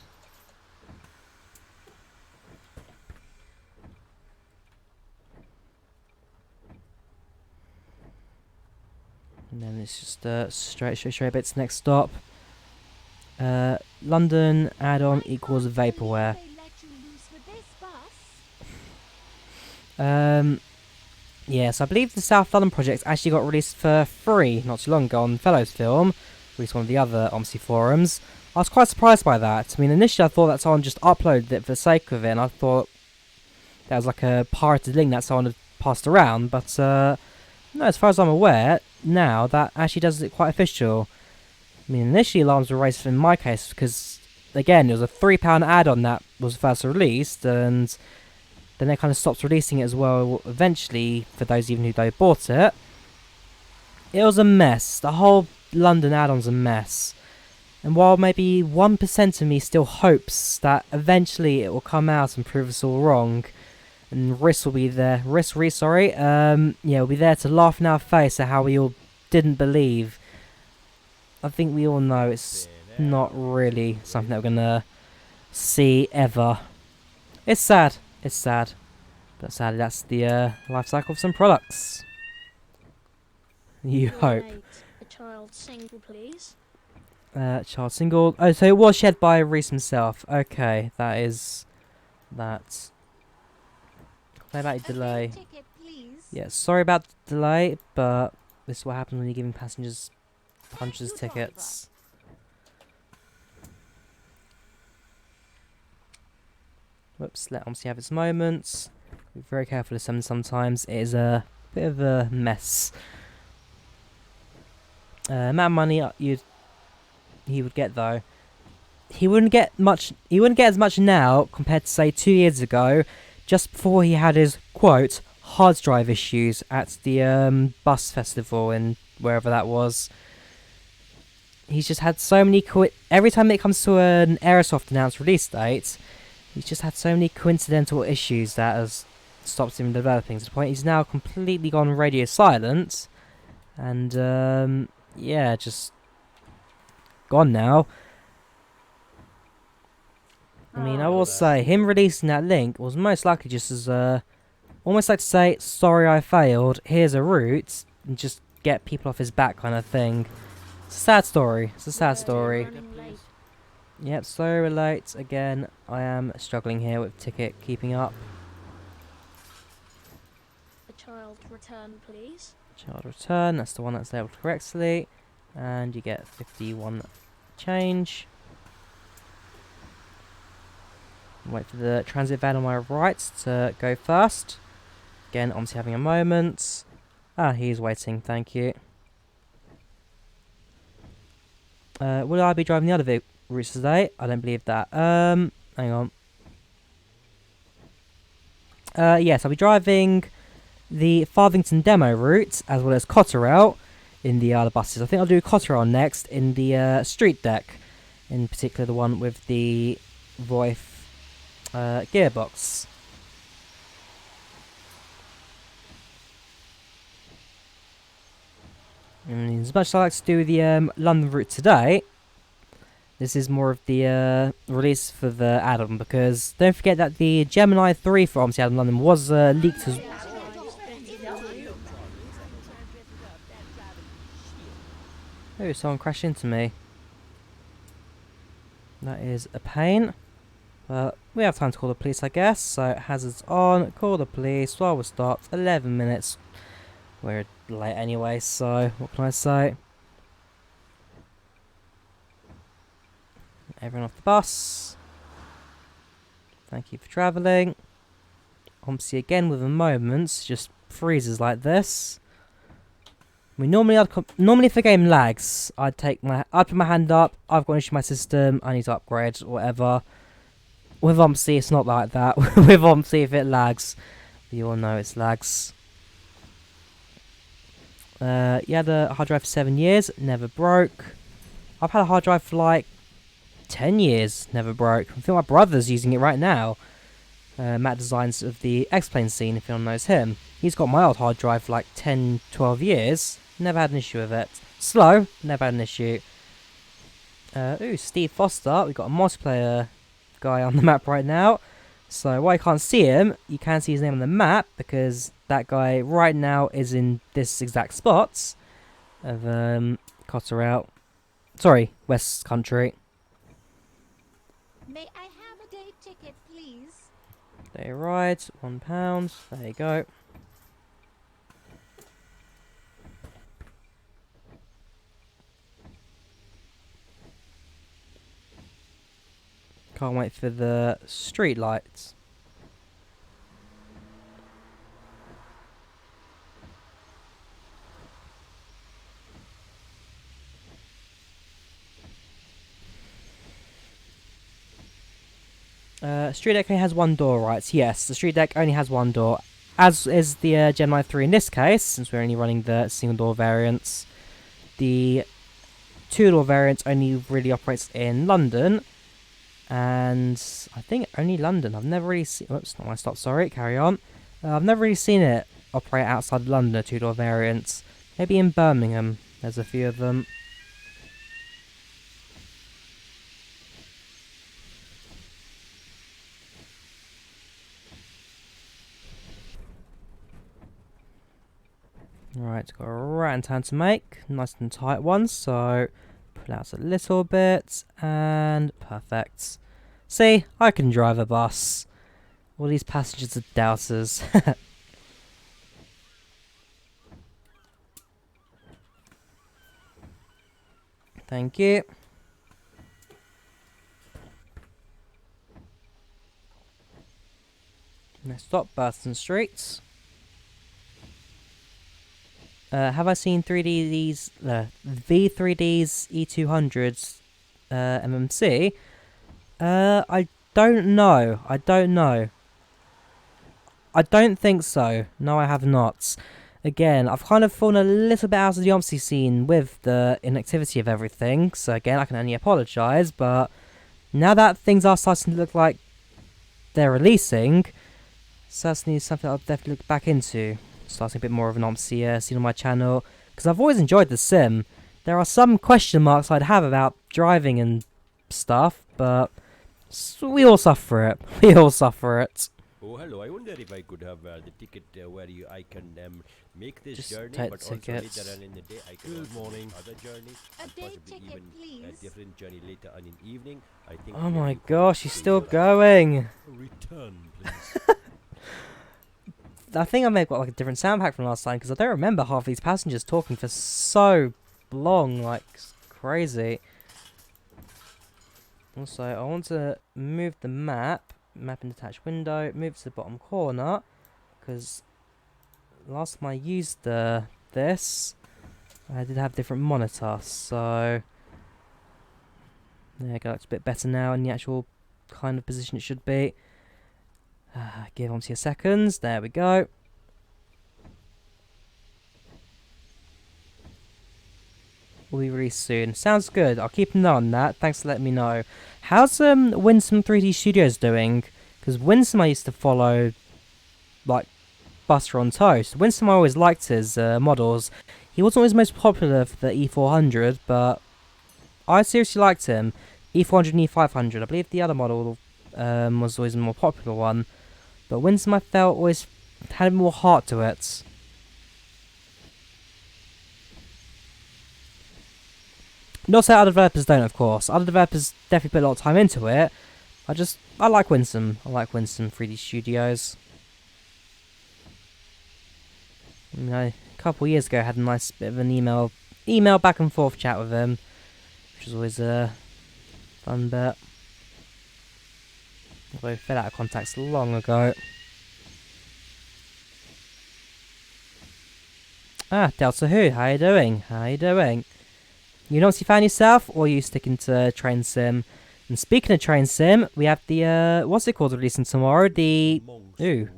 And then it's just straight bits. Next stop. London add-on equals vaporware. Yes, I believe the South London project actually got released for free not too long ago on Fellows Film, at least one of the other OMSI forums. I was quite surprised by that. I mean, initially I thought that someone just uploaded it for the sake of it, and I thought that was like a pirated link that someone had passed around, but no, as far as I'm aware, now that actually does it quite official. I mean, initially alarms were raised in my case because, again, it was a £3 add-on that was first released, and then they kind of stopped releasing it as well eventually, for those even who bought it. It was a mess. The whole London add-on's a mess. And while maybe 1% of me still hopes that eventually it will come out and prove us all wrong, and Riss will be there, will be there to laugh in our face at how we all didn't believe. I think we all know it's not really something that we're gonna see ever. It's sad. It's sad. But sadly, that's the life cycle of some products. You hope. A child single, please. Child single. Oh, so it was shared by Reese himself. Okay, that is that. Play about delay. Ticket, please. Yeah, sorry about the delay, but this is what happens when you're giving passengers hundreds of tickets. Whoops, let OMSI have its moments. Be very careful with them sometimes. It is a bit of a mess. Amount of money he would get though. He wouldn't get much. He wouldn't get as much now compared to say 2 years ago, just before he had his quote hard drive issues at the bus festival in wherever that was. He's just had so many every time it comes to an Aerosoft announced release date. He's just had so many coincidental issues that has stopped him developing to the point he's now completely gone radio silent, and yeah, just gone now. I mean, I will say him releasing that link was most likely just as almost like to say, sorry I failed, here's a route, and just get people off his back kind of thing. It's a sad story. It's a sad story. Yep, so late again. I am struggling here with ticket keeping up. A child return, please. Child return, that's the one that's labelled correctly. And you get 51 change. Wait for the transit van on my right to go first. Again, obviously having a moment. Ah, he's waiting, thank you. Will I be driving the other routes today? I don't believe that. Hang on. Yes, I'll be driving the Farthington demo route as well as Cotterell in the other buses. I think I'll do Cotterell next in the street deck, in particular the one with the Voith gearbox. And as much as I like to do the London route today, this is more of the release for the add-on, because don't forget that the Gemini 3 for OMSI add-on London was leaked as... Oh, someone crashed into me. That is a pain. But we have time to call the police, I guess. So hazards on, call the police while we're stopped. 11 minutes. We're late anyway, so what can I say? Everyone off the bus. Thank you for travelling. OMSI again with a moment, just freezes like this. I mean, normally if a game lags, I'd put my hand up. I've got an issue with my system. I need to upgrade or whatever. With OMSI, it's not like that. With OMSI, if it lags, you all know it's lags. You had a hard drive for 7 years, never broke. I've had a hard drive for like 10 years, never broke. I think my brother's using it right now. Matt Designs of the X-Plane scene, if anyone knows him. He's got my old hard drive for like 10, 12 years. Never had an issue with it. Slow, never had an issue. Ooh, Steve Foster. We've got a multiplayer guy on the map right now. So while you can't see him, you can see his name on the map because that guy right now is in this exact spot of Cotterell. Sorry, West Country. May I have a day ticket, please? Day ride, £1. There you go. Can't wait for the street lights. Street Deck only has one door, right? Yes, the Street Deck only has one door. As is the Gemini 3 in this case, since we're only running the single door variants. The two door variant only really operates in London. And I think only London. I've never really seen... Whoops, not my stop, sorry, carry on. I've never really seen it operate outside of London, a two-door variant. Maybe in Birmingham, there's a few of them. Right, got a rat in town to make. Nice and tight one, so... Pull out a little bit, and perfect. See, I can drive a bus. All these passengers are doubters. Thank you. Next stop, Burton Street. Have I seen V3D's E200s MMC? I don't know. I don't think so. No, I have not. Again, I've kind of fallen a little bit out of the OMSI scene with the inactivity of everything. So again, I can only apologise. But now that things are starting to look like they're releasing, certainly something I'll definitely look back into. Starting a bit more of an OMSI scene on my channel. Because I've always enjoyed the sim. There are some question marks I'd have about driving and stuff, but we all suffer it. We all suffer it. Oh, hello. I wonder if I could have the ticket where I can make this Just journey, take but the also tickets. later on in the day I can Good also morning. make other journeys, A and day possibly ticket, even a please. different journey later on in evening. I think. Oh maybe my you could gosh, he's do still that. going. Return, please. I think I may have got like a different sound pack from last time because I don't remember half these passengers talking for so long, like crazy. Also, I want to move the map in detached window, move to the bottom corner, because last time I used this, I did have different monitor, so there you go, it's a bit better now in the actual kind of position it should be. Give OMSI a second, there we go. Will be released soon. Sounds good. I'll keep an eye on that. Thanks for letting me know. How's Winsome 3D Studios doing? Because Winsome I used to follow, like Buster on Toast. Winsome I always liked his models. He wasn't always most popular for the E400, but I seriously liked him. E400 and E500. I believe the other model was always a more popular one. But Winsome I felt always had more heart to it. Not say other developers don't, of course. Other developers definitely put a lot of time into it. I like Winsome. I like Winsome 3D Studios. You know, a couple of years ago I had a nice bit of an email back and forth chat with him, which was always a fun bit. Although we fell out of contacts long ago. Ah, Delta Who, how you doing? How you doing? You know what you found yourself, or are you sticking to Train Sim? And speaking of Train Sim, we have the, what's it called releasing tomorrow? The, ooh.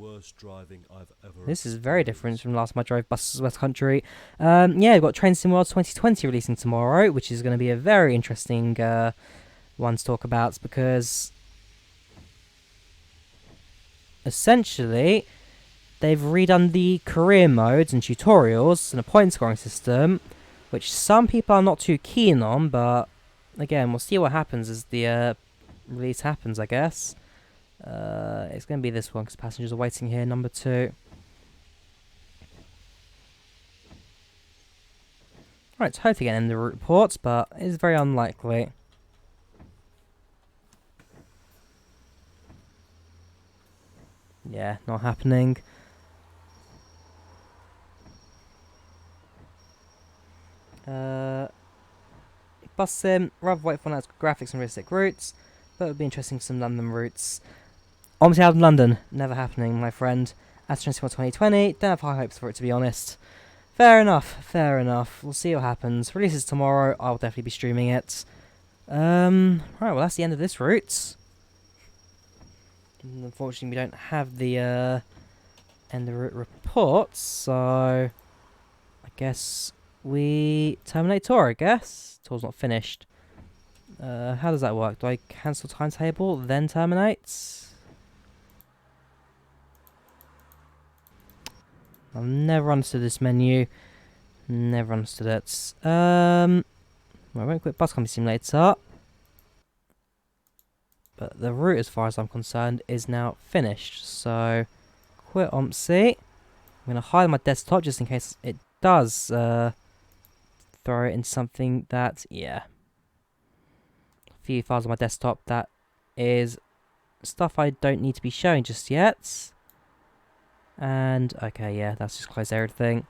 This is very different from last time I drove buses West Country. Yeah, we've got Train Sim World 2020 releasing tomorrow, which is going to be a very interesting one to talk about, because essentially they've redone the career modes and tutorials and a point scoring system, which some people are not too keen on, but again, we'll see what happens as the release happens, I guess. It's going to be this one because passengers are waiting here, number 2. Right, hopefully getting in the route reports, but it's very unlikely. Yeah, not happening. Bus sim, rather wait for now graphics and realistic routes, but it would be interesting for some London routes. Obviously out in London, never happening, my friend. Astro 2020, don't have high hopes for it, to be honest. Fair enough, fair enough. We'll see what happens. Releases tomorrow, I'll definitely be streaming it. Right, well that's the end of this route. And unfortunately we don't have the end of route reports, so I guess we terminate tour, I guess. Tour's not finished. How does that work? Do I cancel timetable, then terminate? I've never understood this menu. Never understood it. I won't quit bus company simulator. But the route, as far as I'm concerned, is now finished. So, quit OMSI. I'm going to hide my desktop just in case it does throw it in something that, yeah. A few files on my desktop that is stuff I don't need to be showing just yet. And, okay, yeah, that's just closed everything.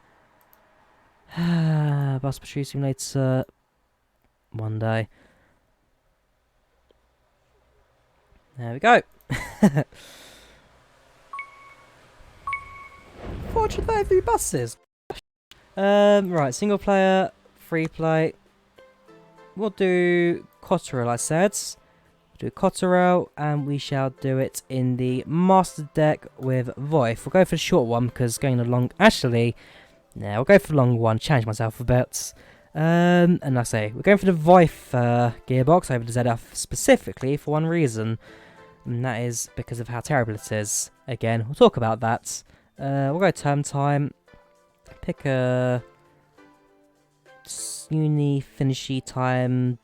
Bus Patrol Simulator. One day. There we go. 433 buses. Right, single player, free play. We'll do Cotterell, I said. We'll do Cotterell, and we shall do it in the master deck with Voif. We'll go for the short one because going along. Actually, yeah, we'll go for the long one. Change myself a bit. And like I say, we're going for the Voif gearbox over the ZF specifically for one reason, and that is because of how terrible it is. Again, we'll talk about that. We'll go term time. Pick a uni finishy time.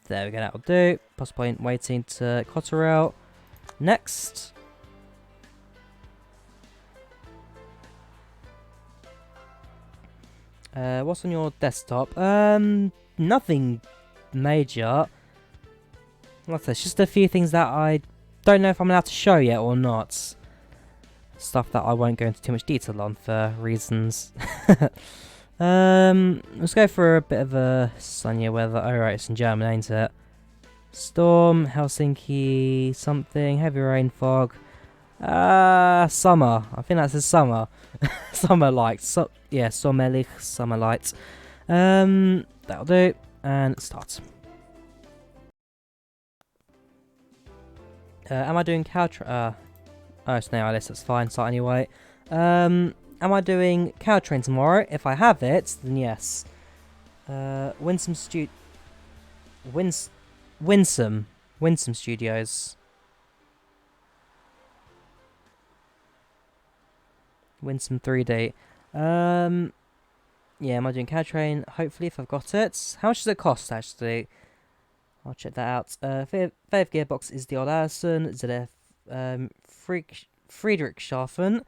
There we go, that'll do. Plus point waiting to Cotterell. Next. What's on your desktop? Nothing major. Like I said, it's just a few things that I don't know if I'm allowed to show yet or not. Stuff that I won't go into too much detail on for reasons. Let's go for a bit of a sunnier weather. Alright, it's in Germany, ain't it? Storm, Helsinki, something, heavy rain, fog. Summer. I think that says summer. Summer lights. Yeah, sommerlich, summer lights. That'll do. And start. Am I doing cow oh, it's no list, that's fine, start anyway. Am I doing cow train tomorrow? If I have it, then yes. Winsome Studios. Winsome 3D. Yeah, am I doing cow train? Hopefully, if I've got it. How much does it cost, actually? I'll check that out. Fifth gearbox is the old Allison. ZF Friedrichshafen.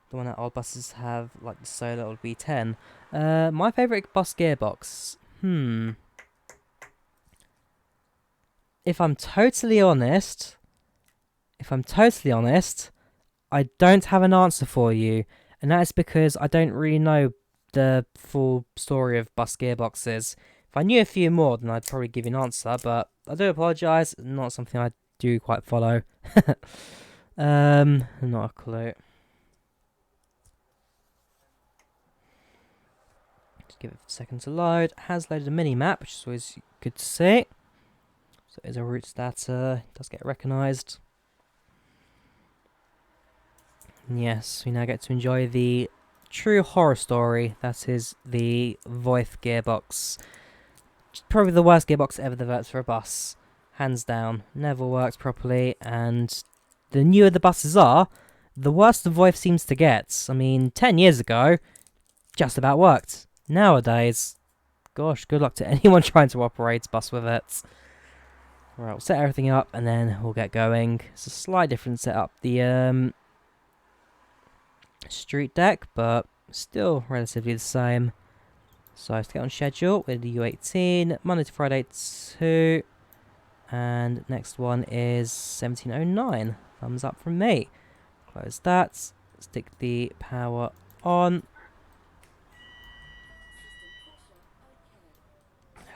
The one that old buses have, like the Solar old B10. My favourite bus gearbox. If I'm totally honest, I don't have an answer for you, and that is because I don't really know the full story of bus gearboxes. If I knew a few more, then I'd probably give you an answer, but I do apologise, not something I do quite follow. Not a clue. give it a second to load. It has loaded a mini map, which is always good to see. So there's a route that does get recognised. And yes, we now get to enjoy the true horror story that is the Voith gearbox. Probably the worst gearbox ever developed for a bus. Hands down. Never works properly, and the newer the buses are, the worse the Voith seems to get. I mean, 10 years ago, just about worked. Nowadays, gosh, good luck to anyone trying to operate a bus with it. Right, we'll set everything up and then we'll get going. It's a slight different setup. The street deck, but still relatively the same. So let's get on schedule with the U18, Monday to Friday 2, and next one is 1709. Thumbs up from me. Close that. Stick the power on.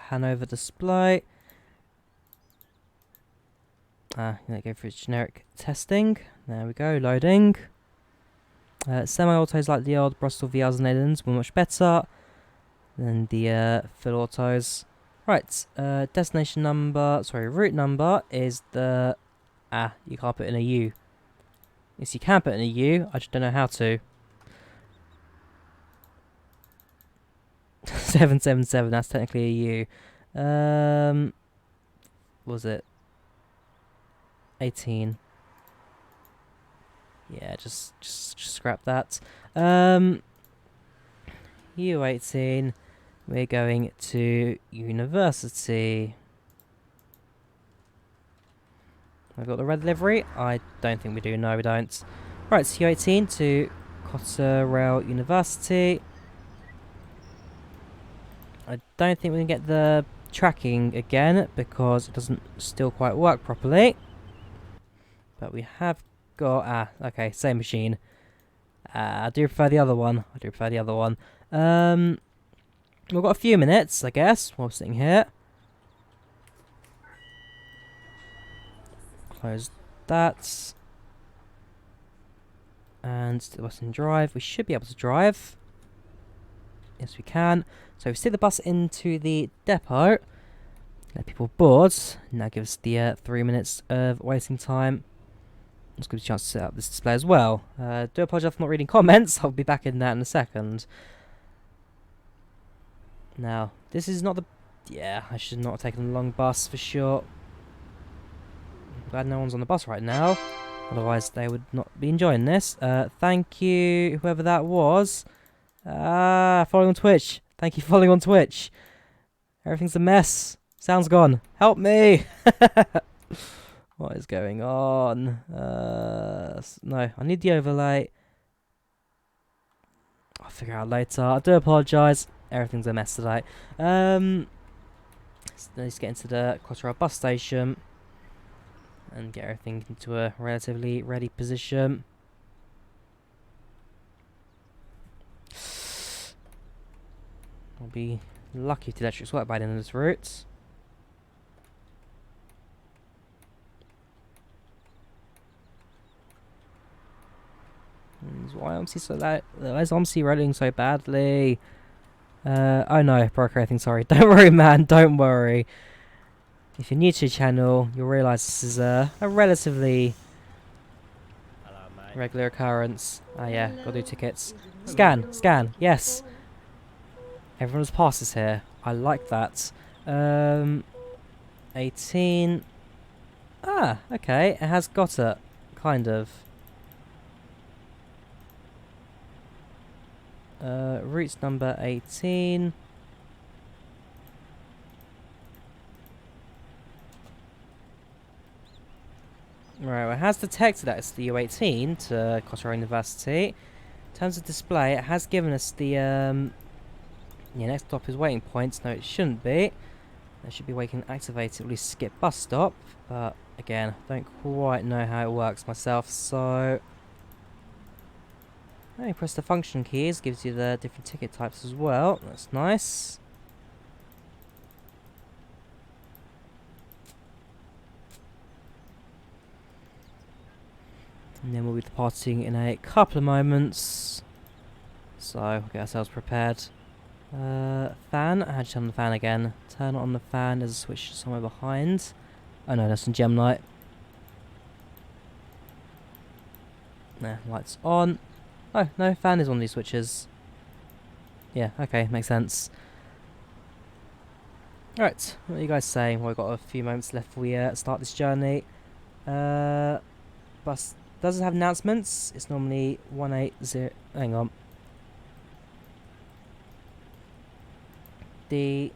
Hanover display. Gonna go for its generic testing. There we go, loading. Semi-autos like the old Bristol VRs and Leylands were much better than the full autos. Right, destination number, sorry, route number is the... you can't put in a U. Yes, you can put in a U, I just don't know how to. 777, that's technically a U. Was it? 18. Yeah, just scrap that. U18, we're going to university. I've got the red livery. I don't think we do. No, we don't. Right, so U18 to Cotterell University. I don't think we can get the tracking again because it doesn't still quite work properly. But we have got... okay, same machine. I do prefer the other one. We've got a few minutes, I guess, while we're sitting here. Close that. And to the Western Drive. We should be able to drive. Yes, we can. So we stick the bus into the depot. Let people board. Now give us the 3 minutes of waiting time. Let's give us a chance to set up this display as well. Do apologise for not reading comments. I'll be back in that in a second. Now, this is not the... Yeah, I should not have taken the long bus for sure. I'm glad no one's on the bus right now. Otherwise, they would not be enjoying this. Thank you, whoever that was. Following on Twitch. Thank you for following on Twitch. Everything's a mess. Sound's gone. Help me! What is going on? No, I need the overlay. I'll figure it out later. I do apologise. Everything's a mess today. Let's get into the Cotterell bus station and get everything into a relatively ready position. I'll be lucky if the electrics work by the end of this route. Why OMSI so that? Why is OMSI rolling so badly? Oh no, broke everything, sorry. Don't worry, man, don't worry. If you're new to the channel, you'll realise this is a relatively regular occurrence. Yeah, gotta do tickets. Scan, yes. Everyone's passes here. I like that. 18. Okay, it has got it. Kind of. Route number 18. Right, well, it has detected that it's the U18 to Cotterell University. In terms of display, it has given us the next stop is waiting points. No, it shouldn't be. There should be where you can activate it, at least skip bus stop. But again, I don't quite know how it works myself, so you press the function keys, gives you the different ticket types as well. That's nice. And then we'll be departing in a couple of moments. So we'll get ourselves prepared. Fan. I had to turn on the fan again. Turn on the fan. There's a switch somewhere behind. Oh no, that's some gem light. Nah, lights on. Oh no, fan is one of these switches. Yeah, okay, makes sense. Right, what are you guys saying? Well, we've got a few moments left before we start this journey. Bus doesn't have announcements. It's normally 180. Hang on. D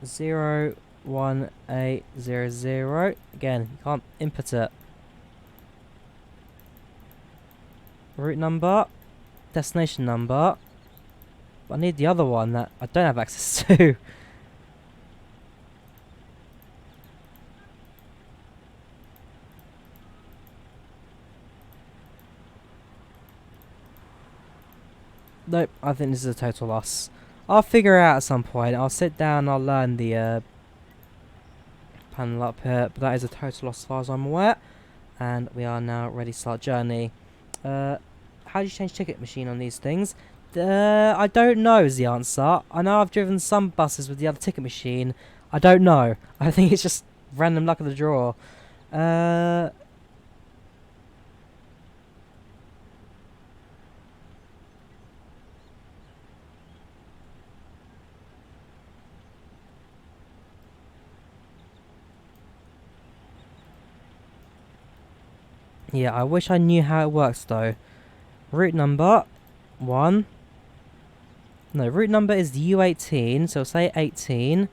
01800. Again, you can't input it. Route number, destination number. But I need the other one that I don't have access to. Nope, I think this is a total loss. I'll figure it out at some point. I'll sit down and I'll learn the panel up here. But that is a total loss as far as I'm aware. And we are now ready to start journey. How do you change ticket machine on these things? I don't know is the answer. I know I've driven some buses with the other ticket machine. I don't know. I think it's just random luck of the draw. Yeah, I wish I knew how it works though. Route number 1. No, route number is the U18, so say 18.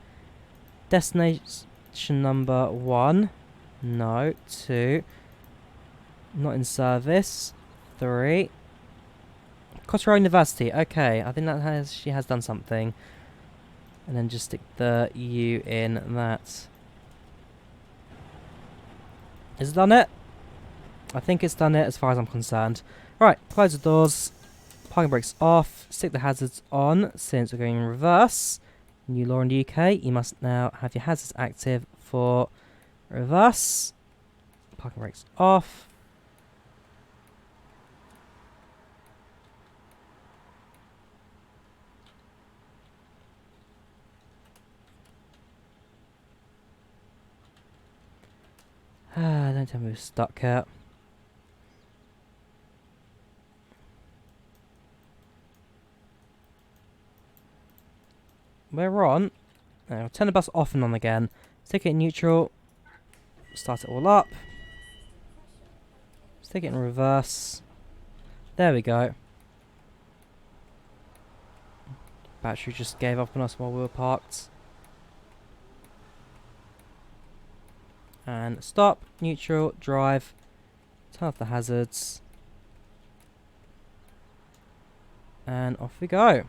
Destination number 1. No, 2. Not in service. 3. Cotterell University. Okay, I think that she has done something. And then just stick the U in that. Has it done it? I think it's done it as far as I'm concerned. Right, close the doors. Parking brakes off. Stick the hazards on since we're going in reverse. New law in the UK, you must now have your hazards active for reverse. Parking brakes off. Don't tell me we're stuck here. We're on. Now, turn the bus off and on again. Stick it in neutral. Start it all up. Stick it in reverse. There we go. Battery just gave up on us while we were parked. And stop, neutral, drive. Turn off the hazards. And off we go.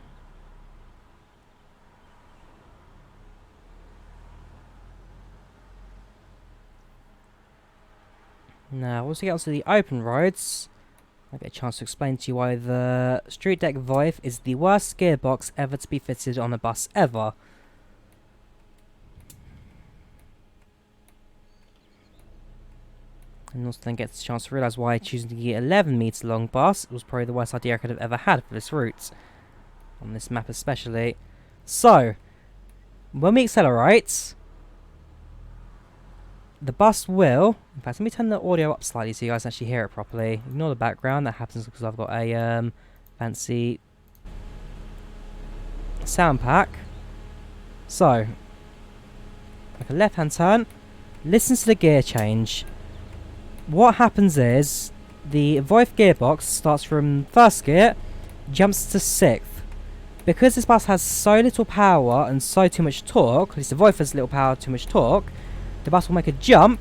Now, once we get onto the open roads, I'll get a chance to explain to you why the Street Deck Vive is the worst gearbox ever to be fitted on a bus ever. And also then get a chance to realise why choosing the 11 metre long bus was probably the worst idea I could have ever had for this route. On this map especially. So, when we accelerate, the bus will... In fact, let me turn the audio up slightly so you guys actually hear it properly. Ignore the background, that happens because I've got a fancy sound pack. So, like a left-hand turn, listen to the gear change. What happens is, the Vive gearbox starts from first gear, jumps to 6th. Because this bus has so little power and so too much torque, at least the Vive has little power, too much torque, the bus will make a jump.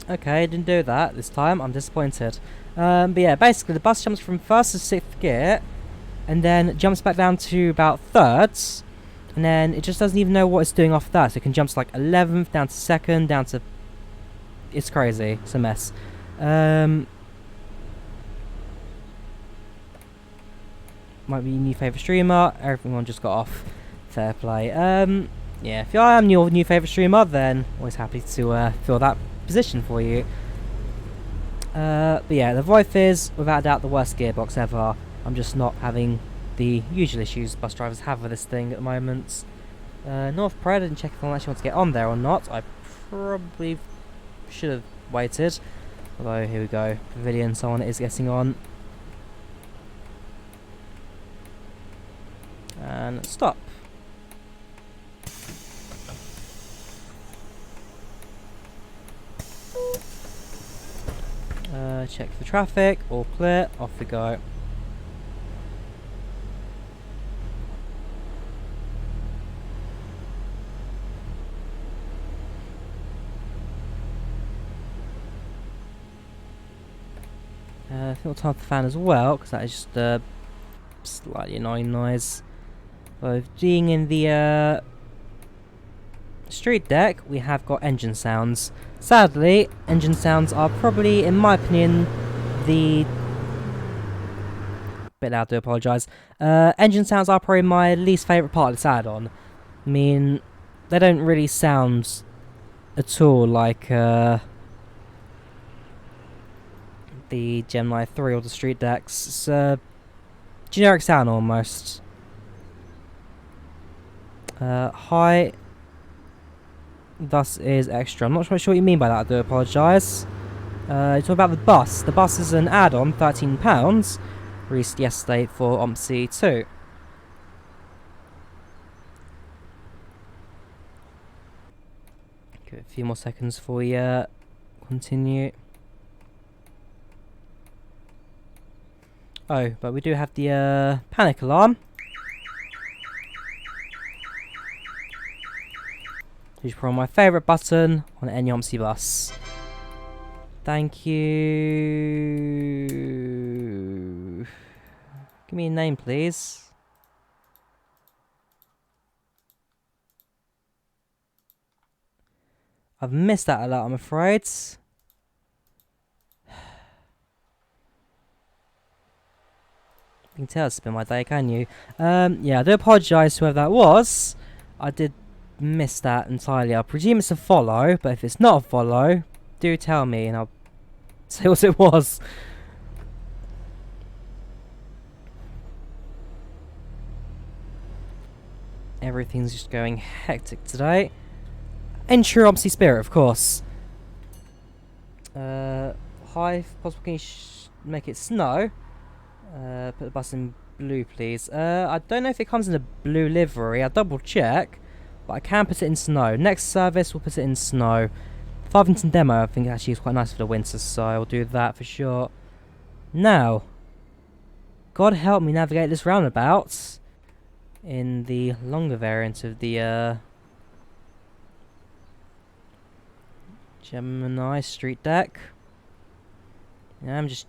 Okay, didn't do that this time. I'm disappointed. But yeah, basically the bus jumps from 1st to 6th gear, and then jumps back down to about 3rds, and then it just doesn't even know what it's doing off that. So it can jump to like 11th, down to 2nd, down to... It's crazy. It's a mess. Might be your new favourite streamer. Everyone just got off. Fair play. Yeah, if I am your new favourite streamer, then always happy to fill that position for you. But yeah, the Voith is without a doubt the worst gearbox ever. I'm just not having the usual issues bus drivers have with this thing at the moment. North Prayer, I didn't check if I actually want to get on there or not. I probably should have waited. Although, here we go. Pavilion, someone is getting on. And stop. Check for traffic, all clear, off we go. I think we'll turn off the fan as well, because that is just a slightly annoying noise. So, being in the street deck, we have got engine sounds. Sadly, engine sounds are probably, in my opinion, the... bit loud, I do apologise. Engine sounds are probably my least favourite part of this add-on. I mean, they don't really sound at all like the Gemini 3 or the street decks. It's a generic sound almost. High thus is extra. I'm not quite sure what you mean by that, I do apologise. You're talking about the bus. The bus is an add-on, £13, released yesterday for OMSI 2. Give it a few more seconds before we continue. Oh, but we do have the panic alarm. Which is probably my favourite button on any OMSI bus. Thank you. Give me a name, please. I've missed that a lot, I'm afraid. You can tell it's been my day, can you? Yeah, I do apologise to whoever that was. I did miss that entirely. I presume it's a follow, but if it's not a follow, do tell me and I'll say what it was. Everything's just going hectic today. In true OMSI spirit, of course. Hi, possible can you make it snow? Put the bus in blue, please. I don't know if it comes in a blue livery. I'll double check. But I can put it in snow. Next service, we'll put it in snow. Farthington demo, I think actually is quite nice for the winter, so I'll do that for sure. Now, God help me navigate this roundabout in the longer variant of the Gemini street deck. Yeah, I'm just...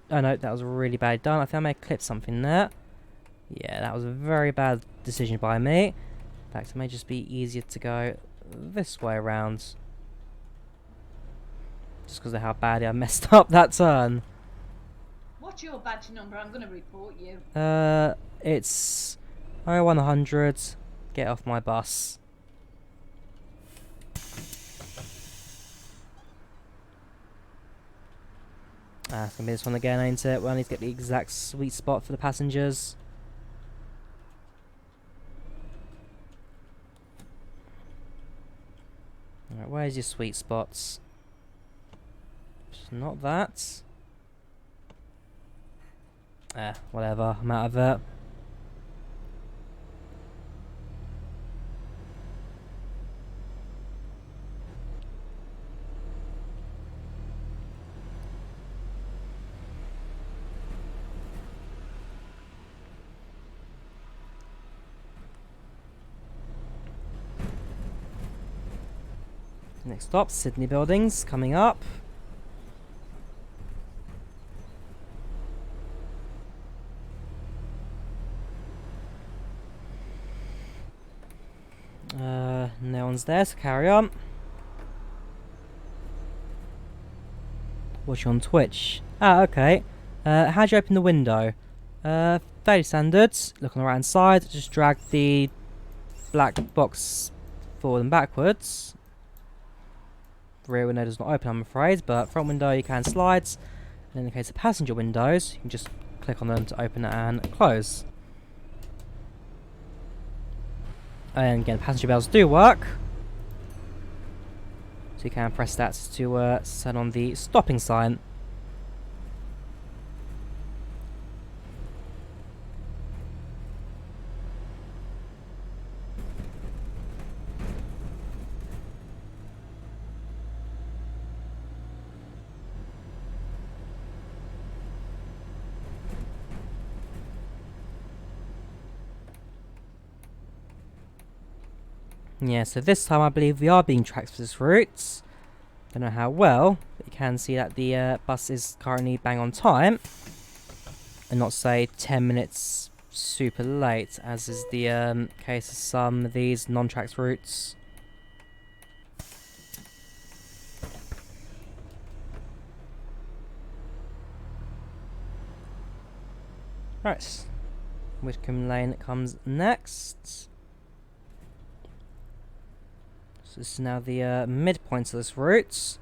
Oh no, that was really bad done. I think I may have clipped something there. Yeah, that was a very bad decision by me. In fact, it may just be easier to go this way around. Just because of how badly I messed up that turn. What's your badge number? I'm going to report you. It's 0100. Get off my bus. It's going to be this one again, ain't it? Well, I need to get the exact sweet spot for the passengers. Alright, where's your sweet spots? It's not that. Whatever, I'm out of it. Next stop, Sydney Buildings, coming up. No one's there, so carry on. Watch you on Twitch. Ah, okay. How do you open the window? Fairly standard. Look on the right hand side, just drag the black box forward and backwards. Rear window does not open, I'm afraid, but front window you can slide. And in the case of passenger windows, you can just click on them to open and close. And again, passenger bells do work. So you can press that to set on the stopping sign. Yeah, so this time I believe we are being tracked for this route. Don't know how well, but you can see that the bus is currently bang on time. And not say 10 minutes super late, as is the case of some of these non-tracked routes. Right, Whitcomb Lane comes next. So this is now the midpoint of this route.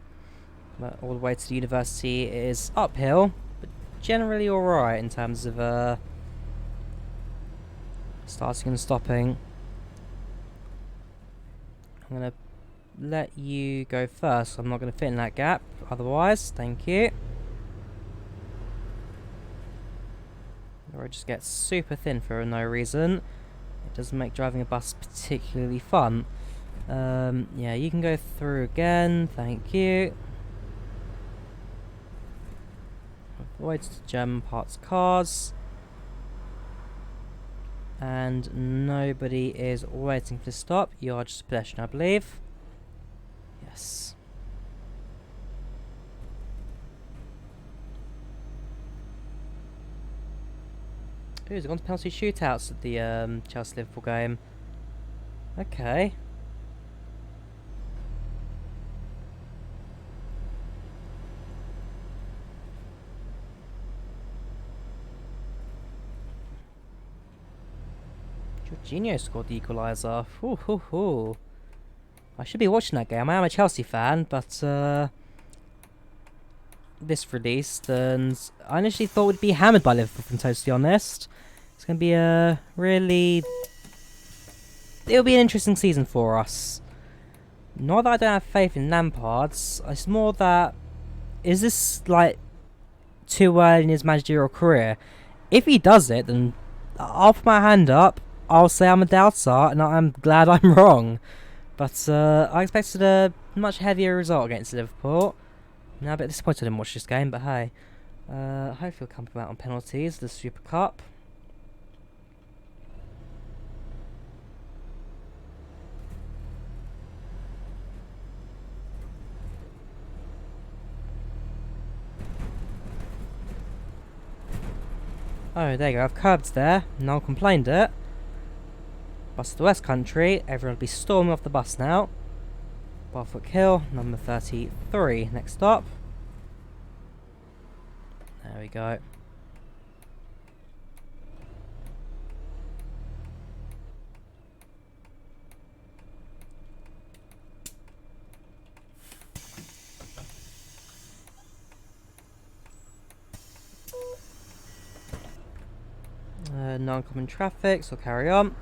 But all the way to the university is uphill, but generally alright in terms of starting and stopping. I'm going to let you go first. I'm not going to fit in that gap otherwise. Thank you. The road just gets super thin for no reason. It doesn't make driving a bus particularly fun. Yeah, you can go through again. Thank you. Avoid German parts cars. And nobody is waiting for the stop. You are just a pedestrian, I believe. Yes. Ooh, they've gone to penalty shootouts at the Chelsea-Liverpool game. Okay. Jorginho scored the equaliser. Ooh, hoo, hoo. I should be watching that game. I am a Chelsea fan, but this released, and I initially thought we'd be hammered by Liverpool, if I'm totally honest. It's going to be a really... It'll be an interesting season for us. Not that I don't have faith in Lampard's. It's more that... Is this, like, too early in his managerial career? If he does it, then I'll put my hand up. I'll say I'm a doubter, and I'm glad I'm wrong. But I expected a much heavier result against Liverpool. Now a bit disappointed I didn't watch this game, but hey. Hopefully we'll come out on penalties, the Super Cup. Oh, there you go, I've curbed there. No one complained it. Bus to the West Country, everyone will be storming off the bus now. Barfoot Hill, number 33, next stop. There we go. Non-common traffic, so carry on.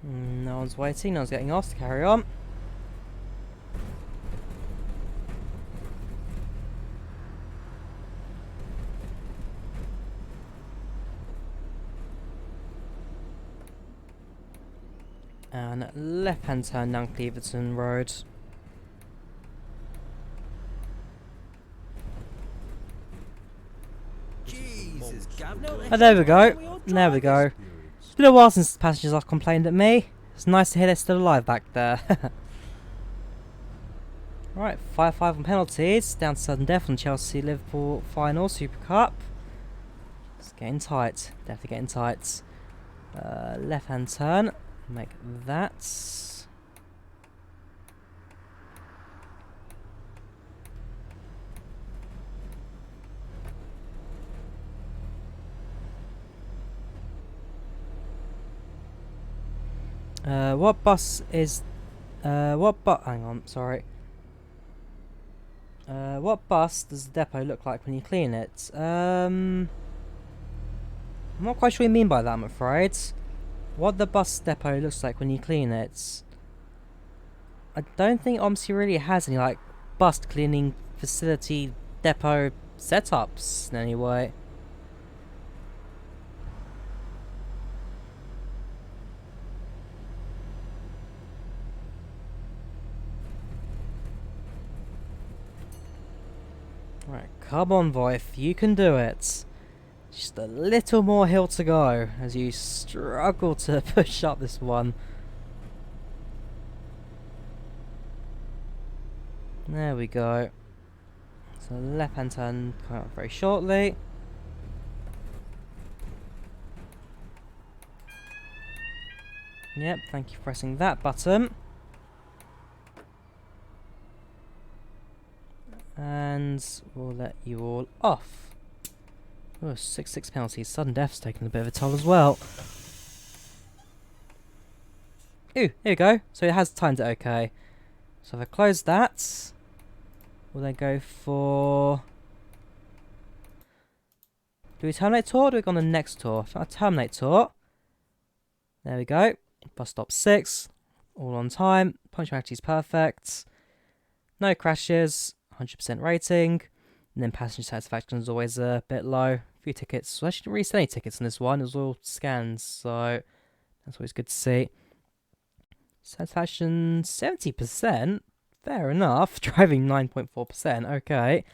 No one's waiting, no one's getting off, so carry on. And left hand turn down Cleverton Road. Jesus, Gav, Oh, there we go. There we go. It's been a while since the passengers have complained at me. It's nice to hear they're still alive back there. Right, 5-5 on penalties. Down to sudden death on Chelsea Liverpool final Super Cup. It's getting tight. Definitely getting tight. Left hand turn. Make that. What bus is... hang on, sorry. What bus does the depot look like when you clean it? I'm not quite sure what you mean by that, I'm afraid. What the bus depot looks like when you clean it? I don't think OMSI really has any, like, bus cleaning facility depot setups in any way. Right, come on, Voith, you can do it. Just a little more hill to go as you struggle to push up this one. There we go. So left hand turn coming up very shortly. Yep, thank you for pressing that button. And we'll let you all off. Oh, 6-6 penalties. Sudden death's taking a bit of a toll as well. Ooh, here we go. So it has timed it okay. So if I close that, we'll then go for... Do we terminate tour or do we go on the next tour? If I terminate tour. There we go. Bus stop 6. All on time. Punctuality is perfect. No crashes. 100% rating. And then passenger satisfaction is always a bit low. A few tickets. Well, I didn't really sell any tickets in this one. It was all scans. So that's always good to see. Satisfaction 70%. Fair enough. Driving 9.4%. Okay.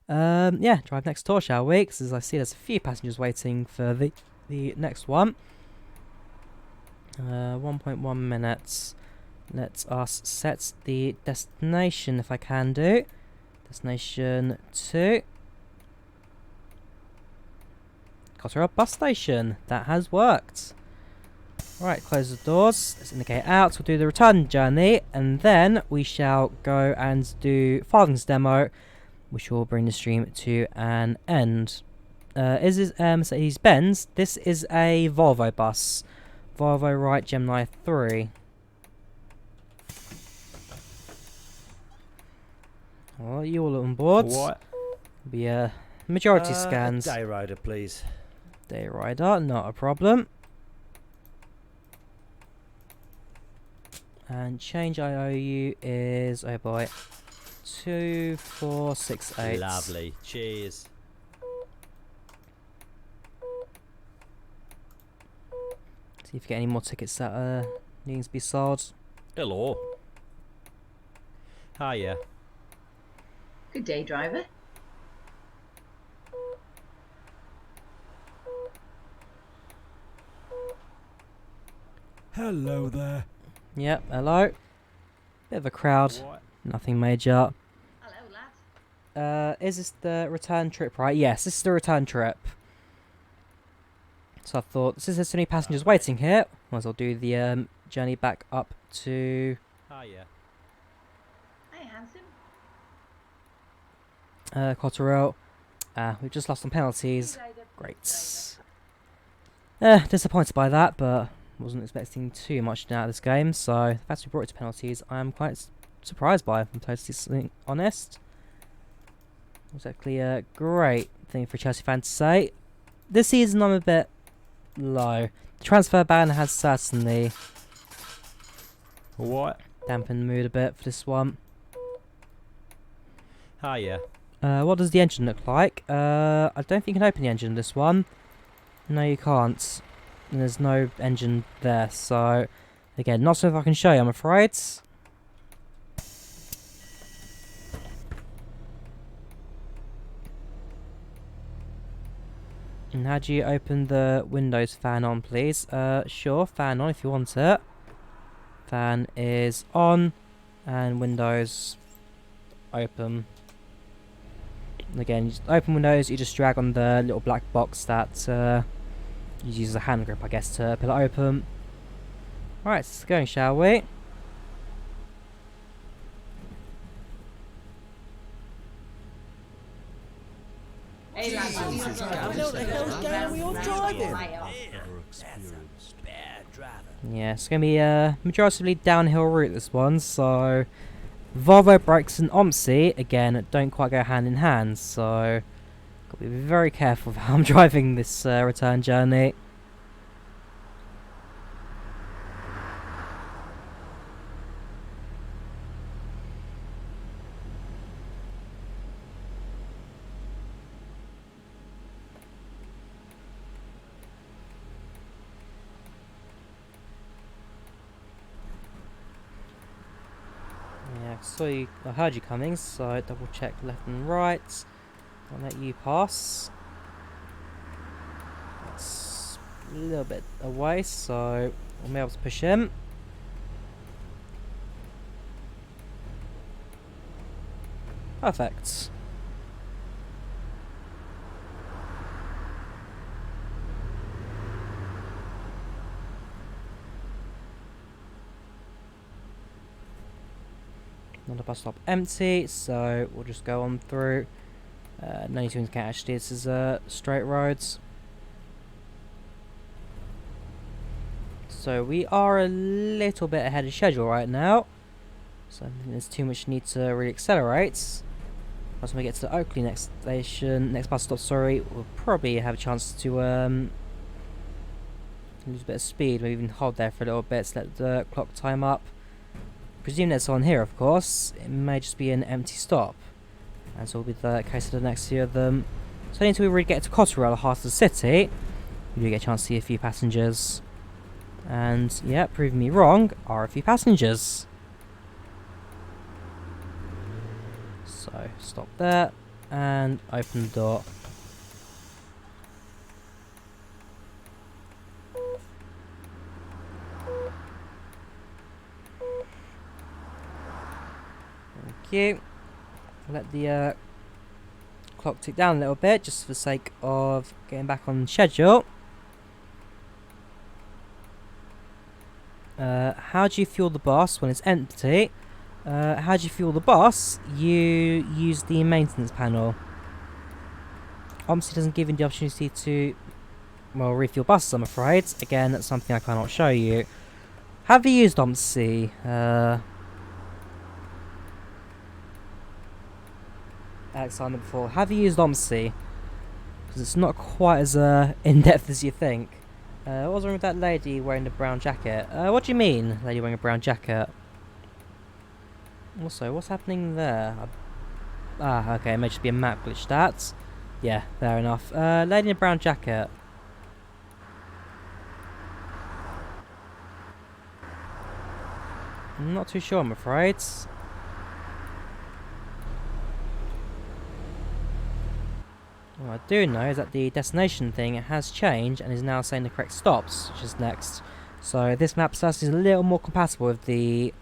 Yeah, drive next tour, shall we? Because as I see, there's a few passengers waiting for the next one. 1.1 minutes. Let us set the destination if I can do. Destination 2. Cotterell bus station. That has worked. Right, close the doors. Let's indicate out. We'll do the return journey, and then we shall go and do Farthing's demo, which will bring the stream to an end. Is this Mercedes-Benz? This is a Volvo bus. Volvo Wright Gemini 3. Well, you all on board? What? Be a majority scans. Day rider, please. Day rider, not a problem. And change I owe you is, oh boy, 2468. Lovely. Cheers. See if you get any more tickets that are needing to be sold. Hello. Hiya. Good day, driver. Hello there. Yep, hello. Bit of a crowd. What? Nothing major. Hello, lad. Is this the return trip, right? Yes, this is the return trip. So I thought, since there's so many passengers waiting here, might as well do the journey back up to Hiya. Hey, handsome. Cotterell. We've just lost some penalties. See you later, Great. driver. Disappointed by that, but wasn't expecting too much out of this game, so the fact we brought it to penalties, I am quite surprised by, if I'm totally honest. Exactly a great thing for a Chelsea fan to say. This season I'm a bit low. The transfer ban has certainly What? dampened the mood a bit for this one. Hiya. What does the engine look like? I don't think you can open the engine in this one. No, you can't. And there's no engine there, so again, not something I can show you, I'm afraid. And how do you open the Windows fan on, please? Sure, fan on if you want it. Fan is on, and Windows open. And again, you just open Windows, you just drag on the little black box that you use as a hand grip, I guess, to pull it open. Alright, let's go, shall we? Hey, lads, are you What the hell's going on with your driving? Experienced. Bad driver. Yeah, it's going to be a majoritively downhill route, this one, so Volvo brakes and OMSI, again, don't quite go hand in hand, so got to be very careful of how I'm driving this return journey. I heard you coming, so double check left and right. I'll let you pass. That's a little bit away, so we'll be able to push him. Perfect. Another bus stop empty, so we'll just go on through. No need to indicate actually this is straight roads. So we are a little bit ahead of schedule right now. So I don't think there's too much need to really accelerate. Once we get to the Oakley next bus stop, sorry, we'll probably have a chance to lose a bit of speed. Maybe even hold there for a little bit to let the clock time up. Presume there's someone here, of course. It may just be an empty stop, as will be the case of the next few of them. So until we really get to Cotterell, the heart of the city, we do get a chance to see a few passengers. And yeah, proving me wrong, are a few passengers. So stop there and open the door. Thank you. Let the clock tick down a little bit just for the sake of getting back on schedule. How do you fuel the bus when it's empty? How do you fuel the bus? You use the maintenance panel. OMSI doesn't give you the opportunity to, well, refuel buses, I'm afraid. Again, that's something I cannot show you. Have you used OMSI? Alexander before. Have you used OMSI? Because it's not quite as in-depth as you think. What was wrong with that lady wearing the brown jacket? What do you mean, lady wearing a brown jacket? Also, what's happening there? Okay, it may just be a map glitch, that. Yeah, fair enough. Lady in a brown jacket. I'm not too sure, I'm afraid. What I do know is that the destination thing has changed and is now saying the correct stops, which is next. So this map is a little more compatible with the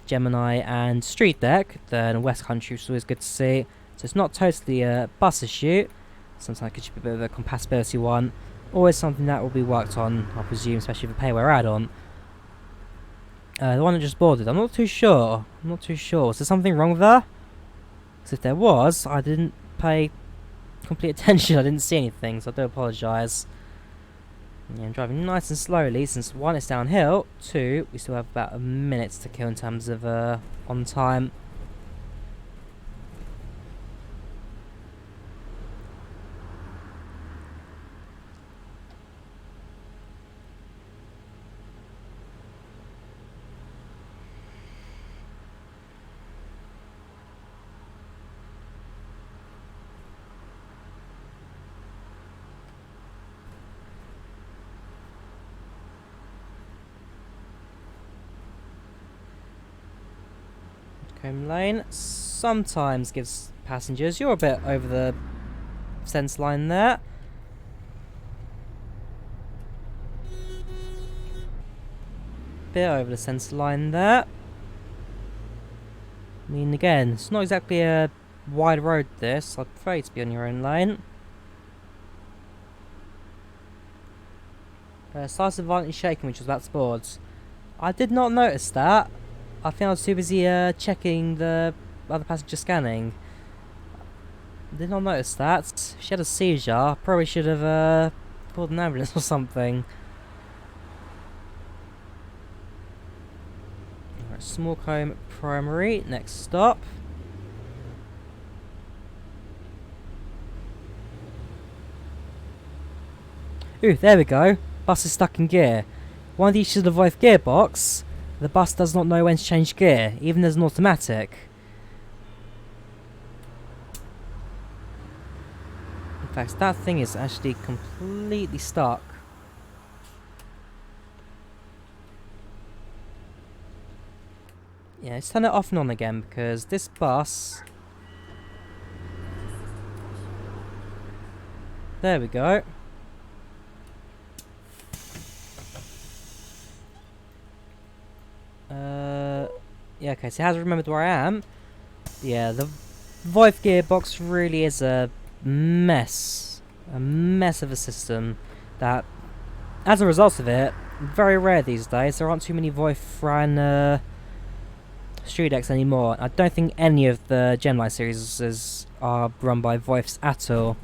Gemini and Street Deck than West Country, which is always good to see. So it's not totally a bus issue. Sometimes it should be a bit of a compatibility one. Always something that will be worked on, I presume, especially with a payware add-on. The one that just boarded, I'm not too sure. Was there something wrong with her? Because if there was, I didn't pay complete attention. I didn't see anything, so I do apologise. Yeah, I'm driving nice and slowly since 1, it's downhill, 2, we still have about a minute to kill in terms of on time. Combe lane sometimes gives passengers, you're a bit over the fence line there. Bit over the centre line there. I mean, again, it's not exactly a wide road this. I'd prefer you to be on your own lane. Started violently shaking, which was about sports. I did not notice that. I think I was too busy checking the other passenger scanning. Did not notice that. If she had a seizure, probably should have called an ambulance or something. Alright, Smallcombe Primary, next stop. Ooh, there we go. Bus is stuck in gear. One of the issues of the Volvo gearbox, the bus does not know when to change gear, even as an automatic. In fact, that thing is actually completely stuck. Yeah, let's turn it off and on again because this bus... There we go. Yeah, okay, so it has remembered where I am. Yeah, the Volvo gearbox really is a mess. A mess of a system that, as a result of it, very rare these days. There aren't too many Volvo Studios anymore. I don't think any of the Gemini series are run by Volvos at all.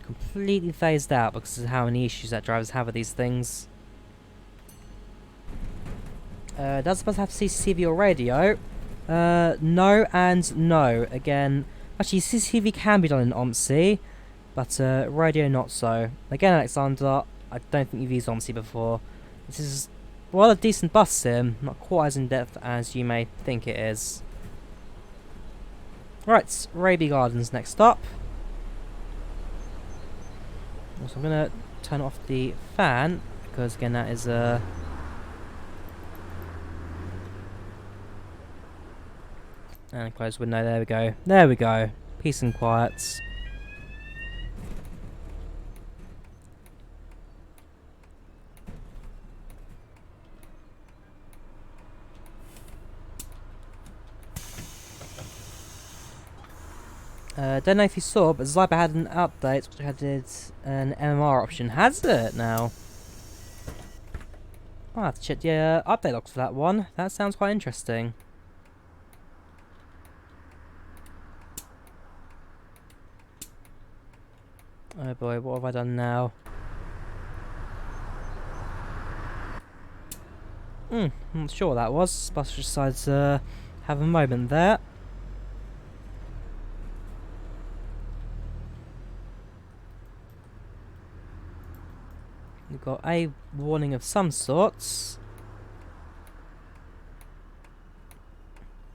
Completely phased out because of how many issues that drivers have with these things. Does the bus have CCTV or radio? No and no. Again, actually CCTV can be done in OMSI, but radio not so. Again, Alexander, I don't think you've used OMSI before. This is, well, a decent bus sim, not quite as in-depth as you may think it is. Right, Raby Gardens next stop. So I'm going to turn off the fan, because again that is and close window, there we go. There we go. Peace and quiet. Don't know if you saw, but Zyber had an update which added an MMR option. Has it now? I'll have to check the update logs for that one. That sounds quite interesting. Oh boy, what have I done now? I'm not sure what that was. Bus decides to have a moment there. We've got a warning of some sorts.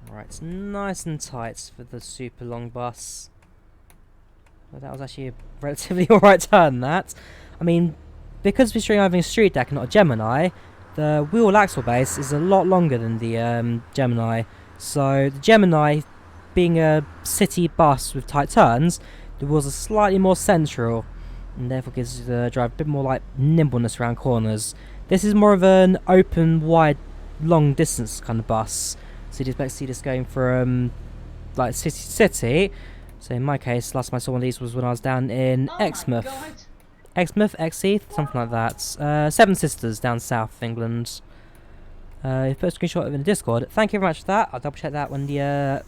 Right, it's nice and tight for the super long bus. Well, that was actually a relatively alright turn, that. I mean, because we're driving a street deck and not a Gemini, the wheel axle base is a lot longer than the Gemini. So, the Gemini, being a city bus with tight turns, the wheels are slightly more central, and therefore gives the driver a bit more like nimbleness around corners. This is more of an open, wide, long distance kind of bus. So you'd expect to see this going from like city to city. So in my case, last time I saw one of these was when I was down in Exmouth. Exmouth, Exeath, something like that. Seven Sisters down south of England. You put a screenshot of it in the Discord. Thank you very much for that. I'll double check that when the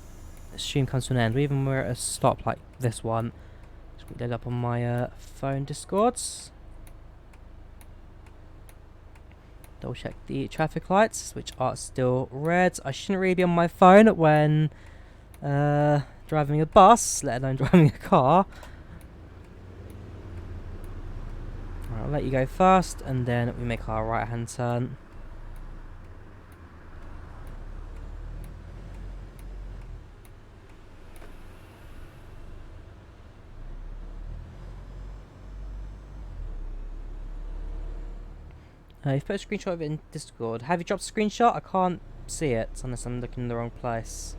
stream comes to an end. Even when we're at a stop like this one. Just load up on my phone Discords. Double check the traffic lights, which are still red. I shouldn't really be on my phone when driving a bus, let alone driving a car. Right, I'll let you go first, and then we make our right hand turn. You've put a screenshot of it in Discord. Have you dropped a screenshot? I can't see it unless I'm looking in the wrong place.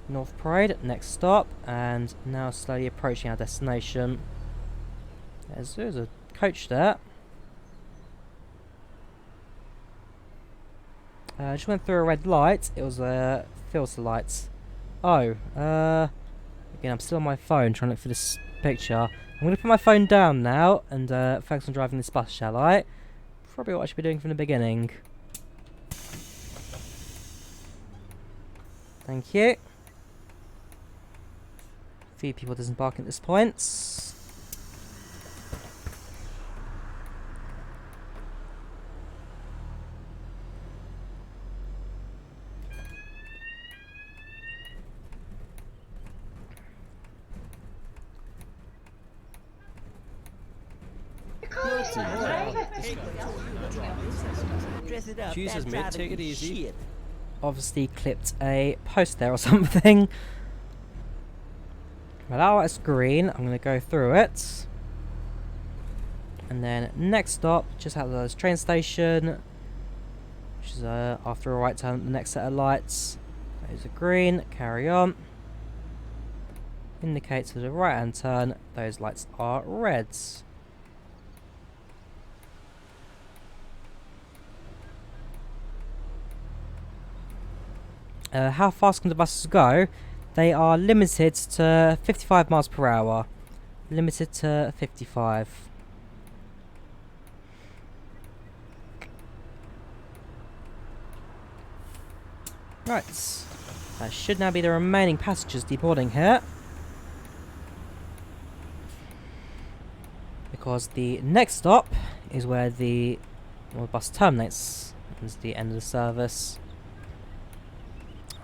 North Parade, next stop, and now slowly approaching our destination. There's a coach there. Just went through a red light. It was filter lights. Oh, again, I'm still on my phone trying to look for this picture. I'm going to put my phone down now and focus on driving this bus, shall I? Probably what I should be doing from the beginning. Thank you. A few people disembarking at this point. Jesus, mate, take it easy. Obviously clipped a post there or something. Well, that light's green. I'm going to go through it. And then next stop, just outside this train station, which is after a right turn, the next set of lights. Those are green. Carry on. Indicates there's a right hand turn. Those lights are reds. How fast can the buses go? They are limited to 55 miles per hour. Limited to 55. Right. That should now be the remaining passengers deboarding here. Because the next stop is where the bus terminates. It's the end of the service.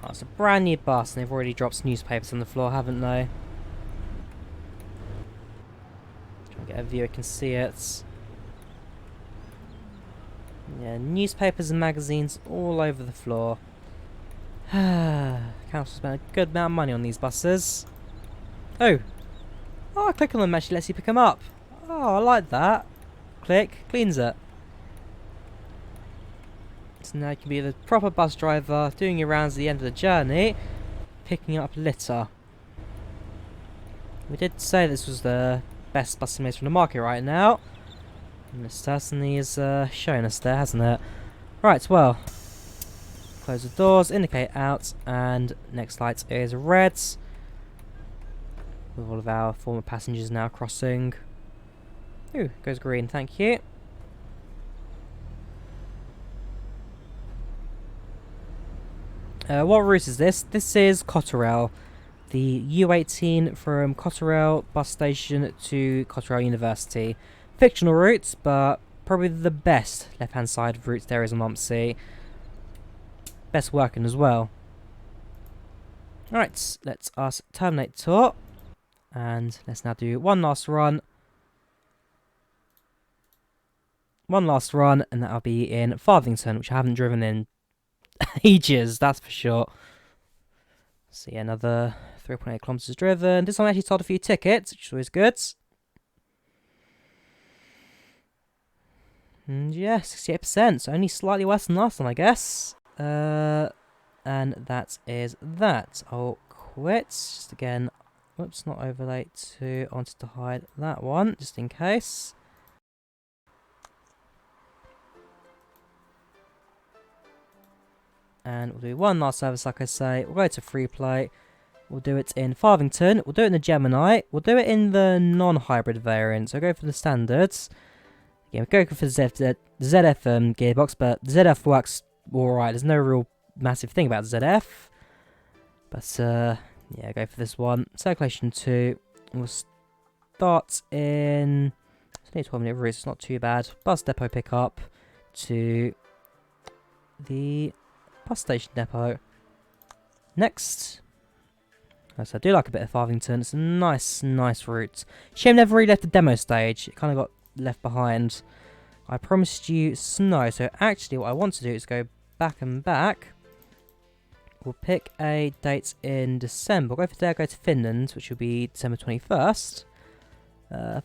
Oh, it's a brand new bus and they've already dropped newspapers on the floor, haven't they? Try and get a viewer can see it. Yeah, newspapers and magazines all over the floor. Council spent a good amount of money on these buses. Oh! Oh, click on them actually lets you pick them up. Oh, I like that. Click, cleans it. So now you can be the proper bus driver, doing your rounds at the end of the journey, picking up litter. We did say this was the best bus simulator on the market right now. And it certainly is showing us there, hasn't it? Right, well. Close the doors, indicate out, and next light is red. With all of our former passengers now crossing. Ooh, goes green, thank you. What route is this? This is Cotterell. The U18 from Cotterell bus station to Cotterell University. Fictional route, but probably the best left-hand side route there is on OMSI. Best working as well. Alright, let's us terminate tour. And let's now do one last run. One last run, and that'll be in Farthington, which I haven't driven in ages, that's for sure. So yeah, another 3.8 kilometers driven. This time I actually sold a few tickets, which is always good. And yeah, 68%, so only slightly worse than last time, I guess. And that is that. I'll quit. Just again, whoops, not overlay to. I wanted to hide that one, just in case. And we'll do one last service, like I say. We'll go to free play. We'll do it in Farthington. We'll do it in the Gemini. We'll do it in the non-hybrid variant. So go for the standards. Again, we'll go for the ZF gearbox, but the ZF works alright. There's no real massive thing about the ZF. But, yeah, go for this one. Circulation 2. We'll start in... It's only a 12-minute route, so it's not too bad. Bus depot pickup to the bus station depot. Next. So I do like a bit of Farthington. It's a nice route. Shame never really left the demo stage. It kind of got left behind. I promised you snow. So actually what I want to do is go back and back. We'll pick a date in December. We'll go for there, go to Finland, which will be December 21st.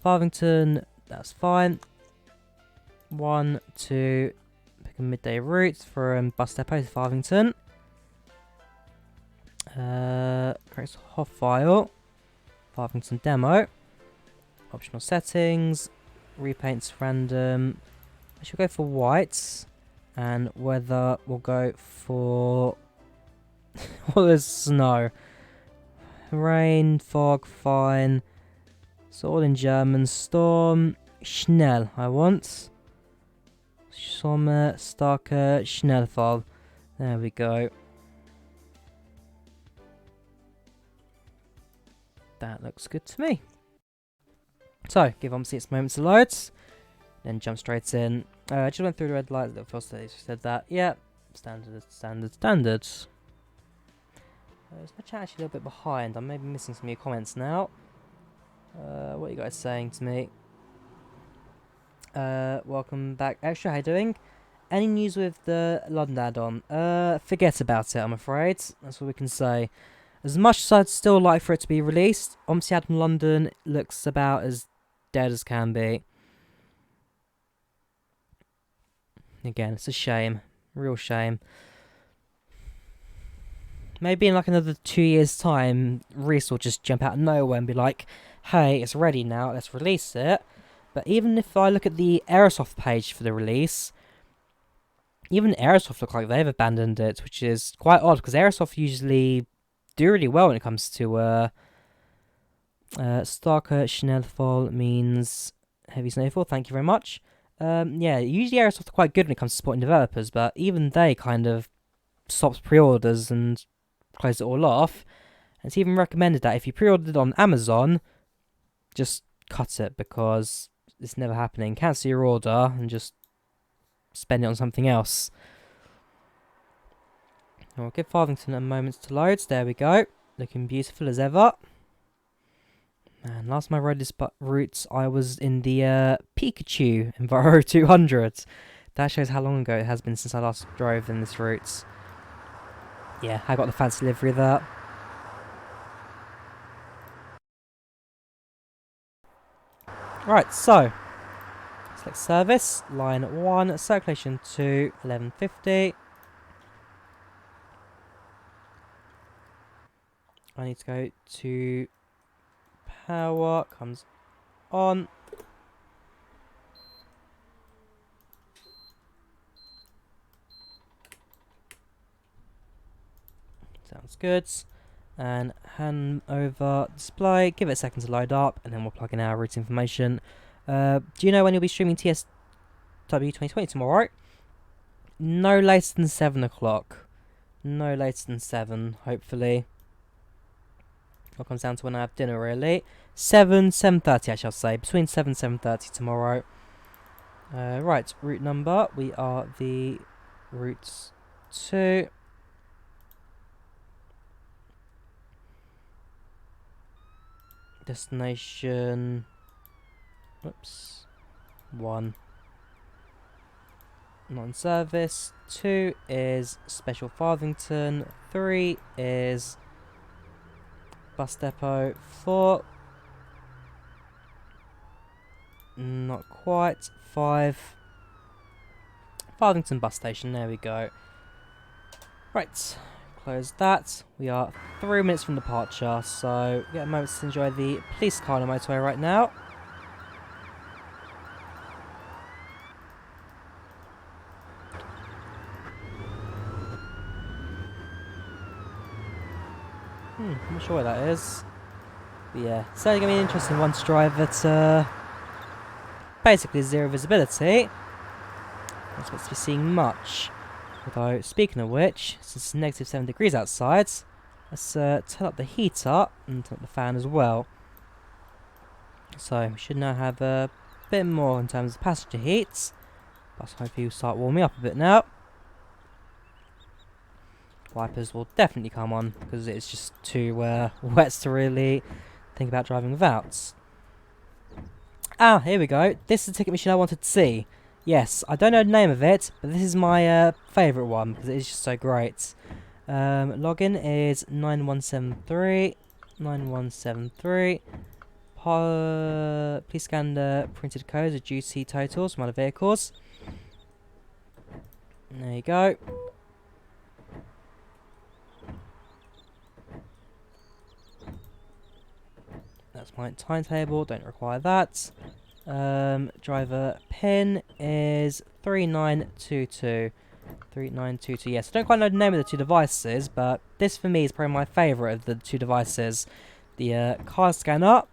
Farthington, that's fine. 1, 2... Pick a midday route from bus depot to Farthington. Create a hot file. Farthington demo. Optional settings. Repaints random. I should go for whites. And weather will go for... well, there's snow. Rain, fog, fine. It's all in German. Storm, schnell, I want. Sommer, starker, Schnellfall. There we go. That looks good to me. So, give OMSI its moment to load. Then jump straight in. I just went through the red light. The first day said that. Yeah, standard. This my chat actually a little bit behind. I'm maybe missing some of your comments now. What are you guys saying to me? Welcome back. Extra, how you doing? Any news with the London add-on? Forget about it, I'm afraid. That's what we can say. As much as I'd still like for it to be released, OMSI add-on London looks about as dead as can be. Again, it's a shame. Real shame. Maybe in like another 2 years' time, Reese will just jump out of nowhere and be like, hey, it's ready now, let's release it. But even if I look at the Aerosoft page for the release, even Aerosoft look like they've abandoned it, which is quite odd, because Aerosoft usually do really well when it comes to Starker Schnellfall means heavy snowfall, thank you very much. Yeah, usually Aerosoft are quite good when it comes to supporting developers, but even they kind of stopped pre-orders and closed it all off. And it's even recommended that if you pre-ordered it on Amazon, just cut it, because it's never happening. Cancel your order and just spend it on something else. I'll give Farthington a moment to load. There we go. Looking beautiful as ever. And last time I rode this route, I was in the Pikachu Enviro 200. That shows how long ago it has been since I last drove in this route. Yeah, I got the fancy livery there. Right, so select service, line 1, circulation 2, 1150. I need to go to power, comes on. Sounds good. And hand over display, give it a second to load up, and then we'll plug in our route information. Do you know when you'll be streaming TSW 2020 tomorrow? Right? No later than 7 o'clock. No later than 7, hopefully. It comes down to when I have dinner, really. 7:30, I shall say. Between 7 and 7:30 tomorrow. Right, route number. We are the route 2. Destination. Oops. 1. Not in service. 2 is Special Farthington. 3 is Bus Depot. 4. Not quite. 5. Farthington Bus Station. There we go. Right. Close that. We are 3 minutes from departure, so get a moment to enjoy the police car on the motorway right now. I'm not sure where that is. But yeah, it's certainly going to be an interesting one to drive at basically 0 visibility. Not supposed to be seeing much. Although, speaking of which, since it's negative 7 degrees outside, let's turn up the heater and turn up the fan as well. So, we should now have a bit more in terms of passenger heat. But hopefully we'll start warming up a bit now. Wipers will definitely come on, because it's just too wet to really think about driving without. Ah, here we go. This is the ticket machine I wanted to see. Yes, I don't know the name of it, but this is my favourite one, because it is just so great. Login is 9173. 9173. Please scan the printed codes of duty totals from other vehicles. There you go. That's my timetable, don't require that. Driver pin is 3922. 3922, yes. I don't quite know the name of the two devices, but this for me is probably my favourite of the two devices. The car scanner,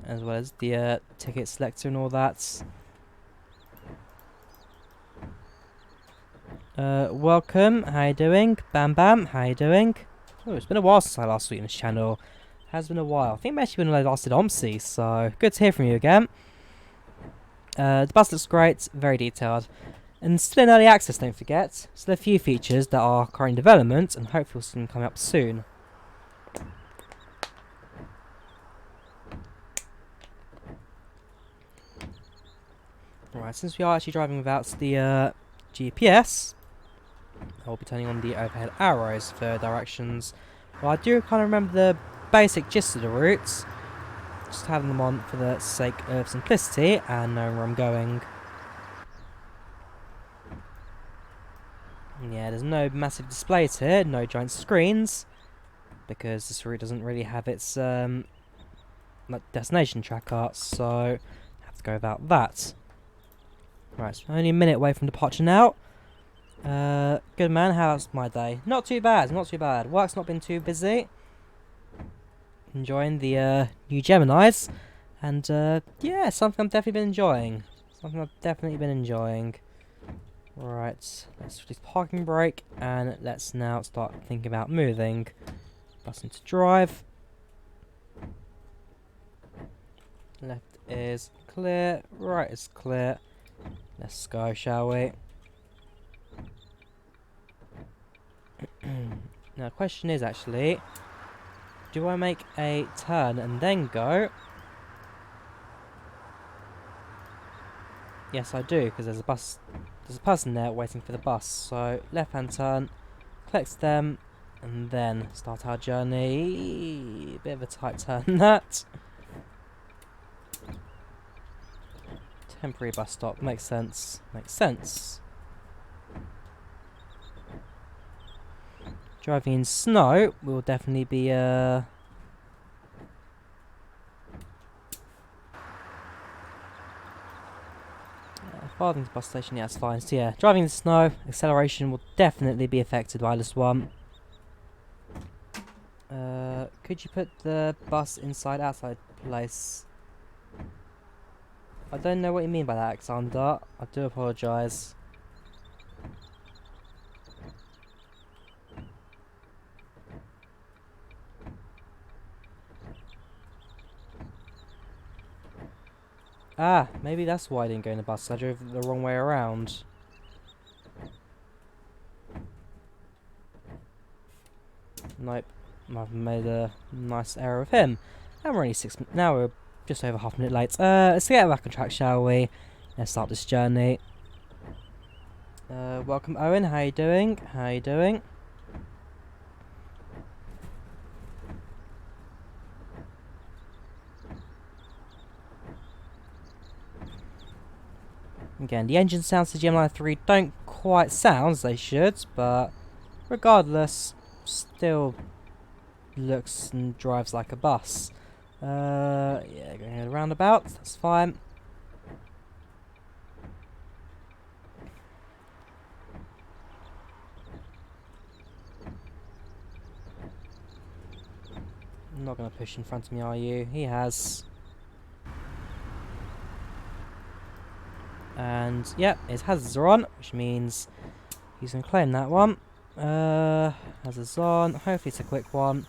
as well as the ticket selector and all that. Welcome, how you doing? Bam Bam, how you doing? Oh, it's been a while since I last saw you on this channel. Has been a while. I think actually when I last did OMSI, so good to hear from you again. The bus looks great, very detailed. And still in early access, don't forget. Still a few features that are currently in development and hopefully will come up soon. Right, since we are actually driving without the GPS, I'll be turning on the overhead arrows for directions. Well, I do kind of remember the basic gist of the routes. Just having them on for the sake of simplicity and knowing where I'm going. Yeah, there's no massive displays here, no giant screens, because this route doesn't really have its like destination tracker, so I have to go without that. Right, so only a minute away from departure now. Good man, how's my day? Not too bad, not too bad. Work's not been too busy. Enjoying the new Geminis, and yeah, something I've definitely been enjoying. Right, let's do parking brake, and let's now start thinking about moving. Bus into drive. Left is clear, right is clear. Let's go, shall we? Now, the question is actually, do I make a turn and then go? Yes, I do, because there's a person there waiting for the bus. So, left-hand turn, collect them, and then start our journey. Bit of a tight turn, that. Temporary bus stop, makes sense. Makes sense. Driving in snow will definitely be Farthing's bus station, yeah, that's fine. So yeah, driving in snow, acceleration will definitely be affected by this one. Could you put the bus inside outside place? I don't know what you mean by that, Alexander. I do apologise. Ah, maybe that's why I didn't go in the bus. I drove the wrong way around. Nope. I've made a nice error of him. And we're only now we're just over half a minute late. Let's get back on track, shall we? Let's start this journey. Welcome, Owen. How you doing? How you doing? Again, the engine sounds to Gemini 3 don't quite sound as they should, but regardless, still looks and drives like a bus. Yeah, going a roundabout, that's fine. I'm not going to push in front of me, are you? He has. And, yep, his hazards are on, which means he's going to claim that one. Hazards on. Hopefully it's a quick one.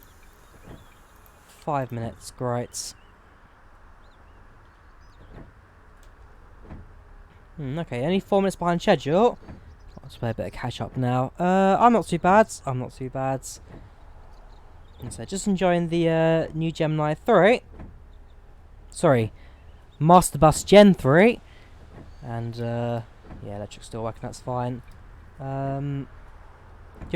5 minutes, great. Okay, only 4 minutes behind schedule. Let's play a bit of catch up now. I'm not too bad. I'm not too bad. And so just enjoying the new Gemini 3. Sorry, Masterbus Gen 3. And yeah, electric's still working, that's fine. Do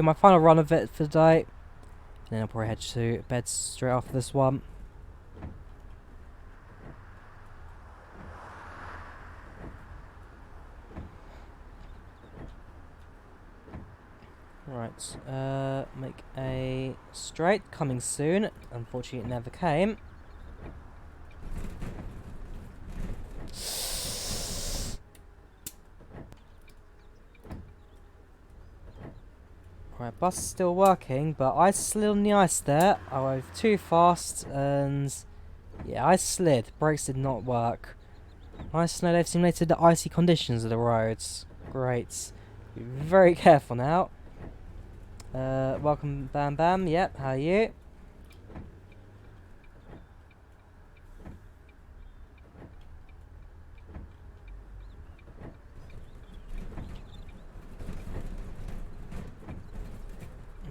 my final run of it for the day. And then I'll probably head to bed straight after this one. Right, Right, make a straight, coming soon. Unfortunately, it never came. Right, bus is still working, but I slid on the ice there. I went too fast, and yeah, I slid. Brakes did not work. Nice to know they've simulated the icy conditions of the roads. Great. Be very careful now. Welcome, Bam Bam. Yep, how are you?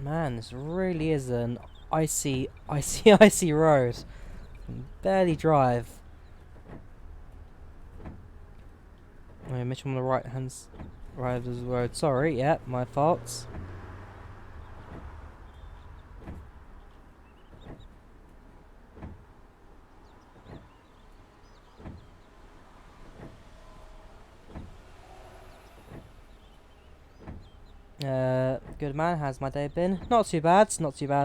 Man, this really is an icy road. Can barely drive. Oh, yeah, Mitchell on the right of the road. Sorry, yeah, my faults. Good man, how's my day been? Not too bad,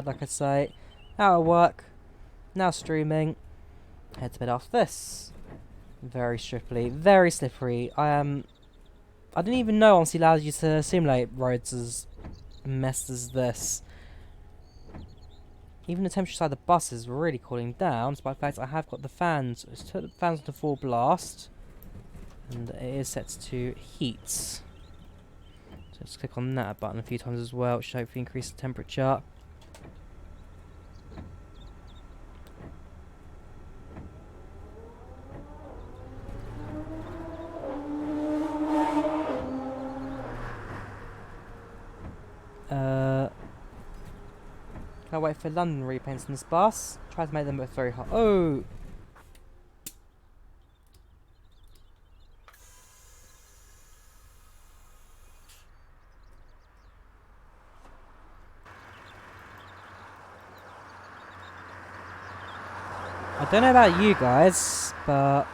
like I say. Out of work, now streaming. Head to bed after this. Very slippery. I didn't even know OMSI allows you to simulate roads as messed as this. Even the temperature inside the bus is really cooling down, despite the fact I have got the fans. It's put the fans to full blast, and it is set to heat. So just click on that button a few times as well, which should hopefully increase the temperature. Can't wait for London repaints in this bus. Try to make them look very hot. Oh! I don't know about you guys, but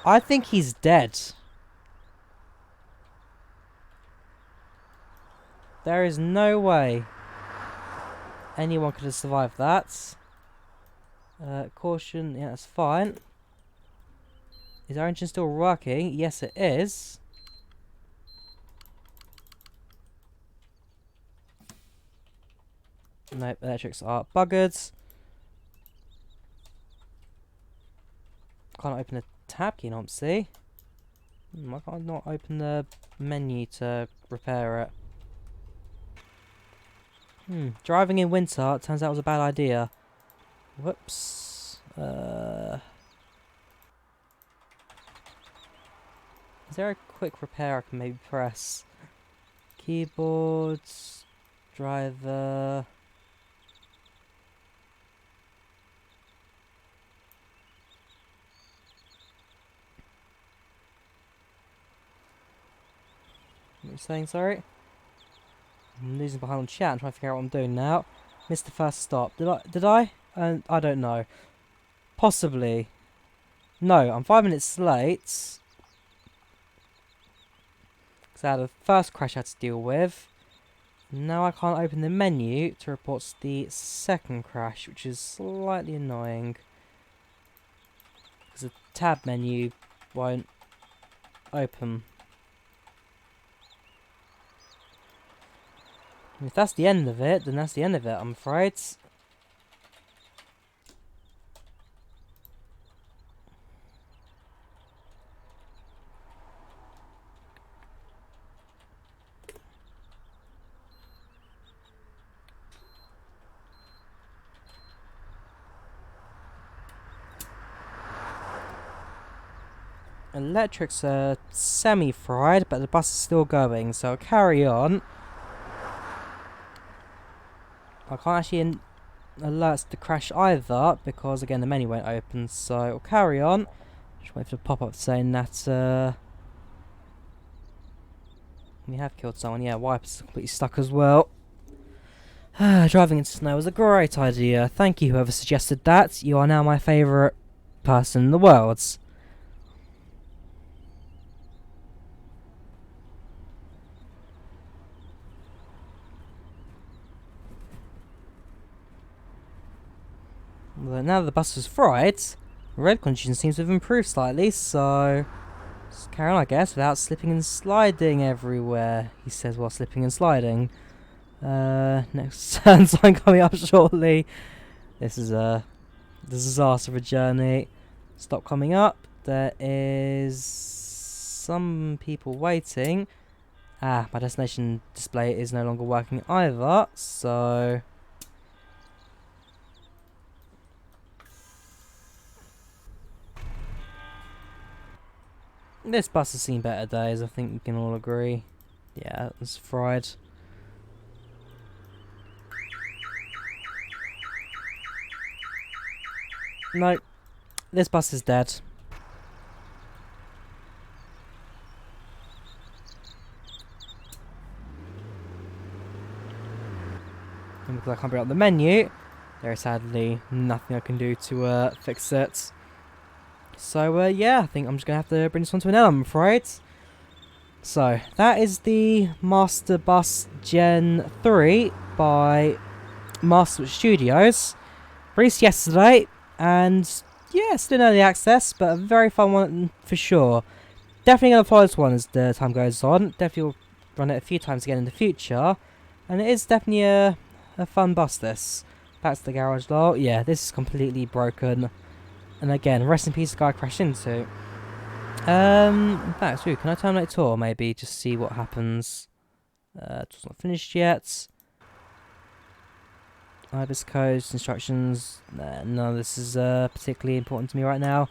I think he's dead. There is no way anyone could have survived that. Caution, yeah, that's fine. Is our engine still working? Yes, it is. Nope, electrics are buggered. Can't open the tab key, OMSI. Why can't I not open the menu to repair it? Driving in winter, it turns out was a bad idea. Whoops. Is there a quick repair I can maybe press? Keyboards, driver. What are you saying, sorry? I'm losing behind on chat and trying to figure out what I'm doing now. Missed the first stop. Did I? I don't know. Possibly. No, I'm 5 minutes late. Because I had a first crash I had to deal with. Now I can't open the menu to report the second crash, which is slightly annoying. Because the tab menu won't open. If that's the end of it, then that's the end of it, I'm afraid. Electrics are semi-fried, but the bus is still going, so I'll carry on. I can't actually alert the crash either, because again the menu won't open, so I'll carry on. Just wait for the pop-up saying that we have killed someone. Yeah, wipers are completely stuck as well. Driving into snow was a great idea. Thank you whoever suggested that. You are now my favourite person in the world. Well, now the bus is fried, road condition seems to have improved slightly, so just carry on, I guess, without slipping and sliding everywhere, he says while slipping and sliding. Next turn sign coming up shortly. This is a disaster of a journey. Stop coming up. There is some people waiting. Ah, my destination display is no longer working either, so this bus has seen better days, I think we can all agree. Yeah, it's fried. No, this bus is dead. And because I can't bring up the menu, there is sadly nothing I can do to fix it. So yeah, I think I'm just going to have to bring this one to an end, I'm afraid. So, that is the Masterbus Gen 3 by Masterswitch Studios. Released yesterday, and yeah, still in early access, but a very fun one for sure. Definitely going to follow this one as the time goes on. Definitely will run it a few times again in the future. And it is definitely a fun bus, this. Back to the garage though. Yeah, this is completely broken. And again, rest in peace the guy I crashed into. In fact, can I terminate tour maybe? Just see what happens. It's not finished yet. Ibis codes, instructions. No, this is particularly important to me right now.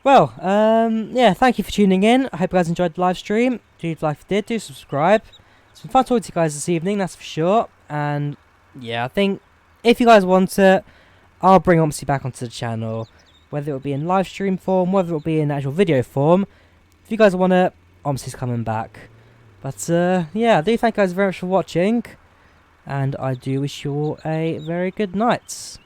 Well, yeah, thank you for tuning in. I hope you guys enjoyed the live stream. If you did, do subscribe. It's been fun talking to you guys this evening, that's for sure. And yeah, I think if you guys want it, I'll bring OMSI back onto the channel. Whether it will be in live stream form, whether it will be in actual video form. If you guys want it, OMSI's coming back. But yeah, I do thank you guys very much for watching. And I do wish you all a very good night.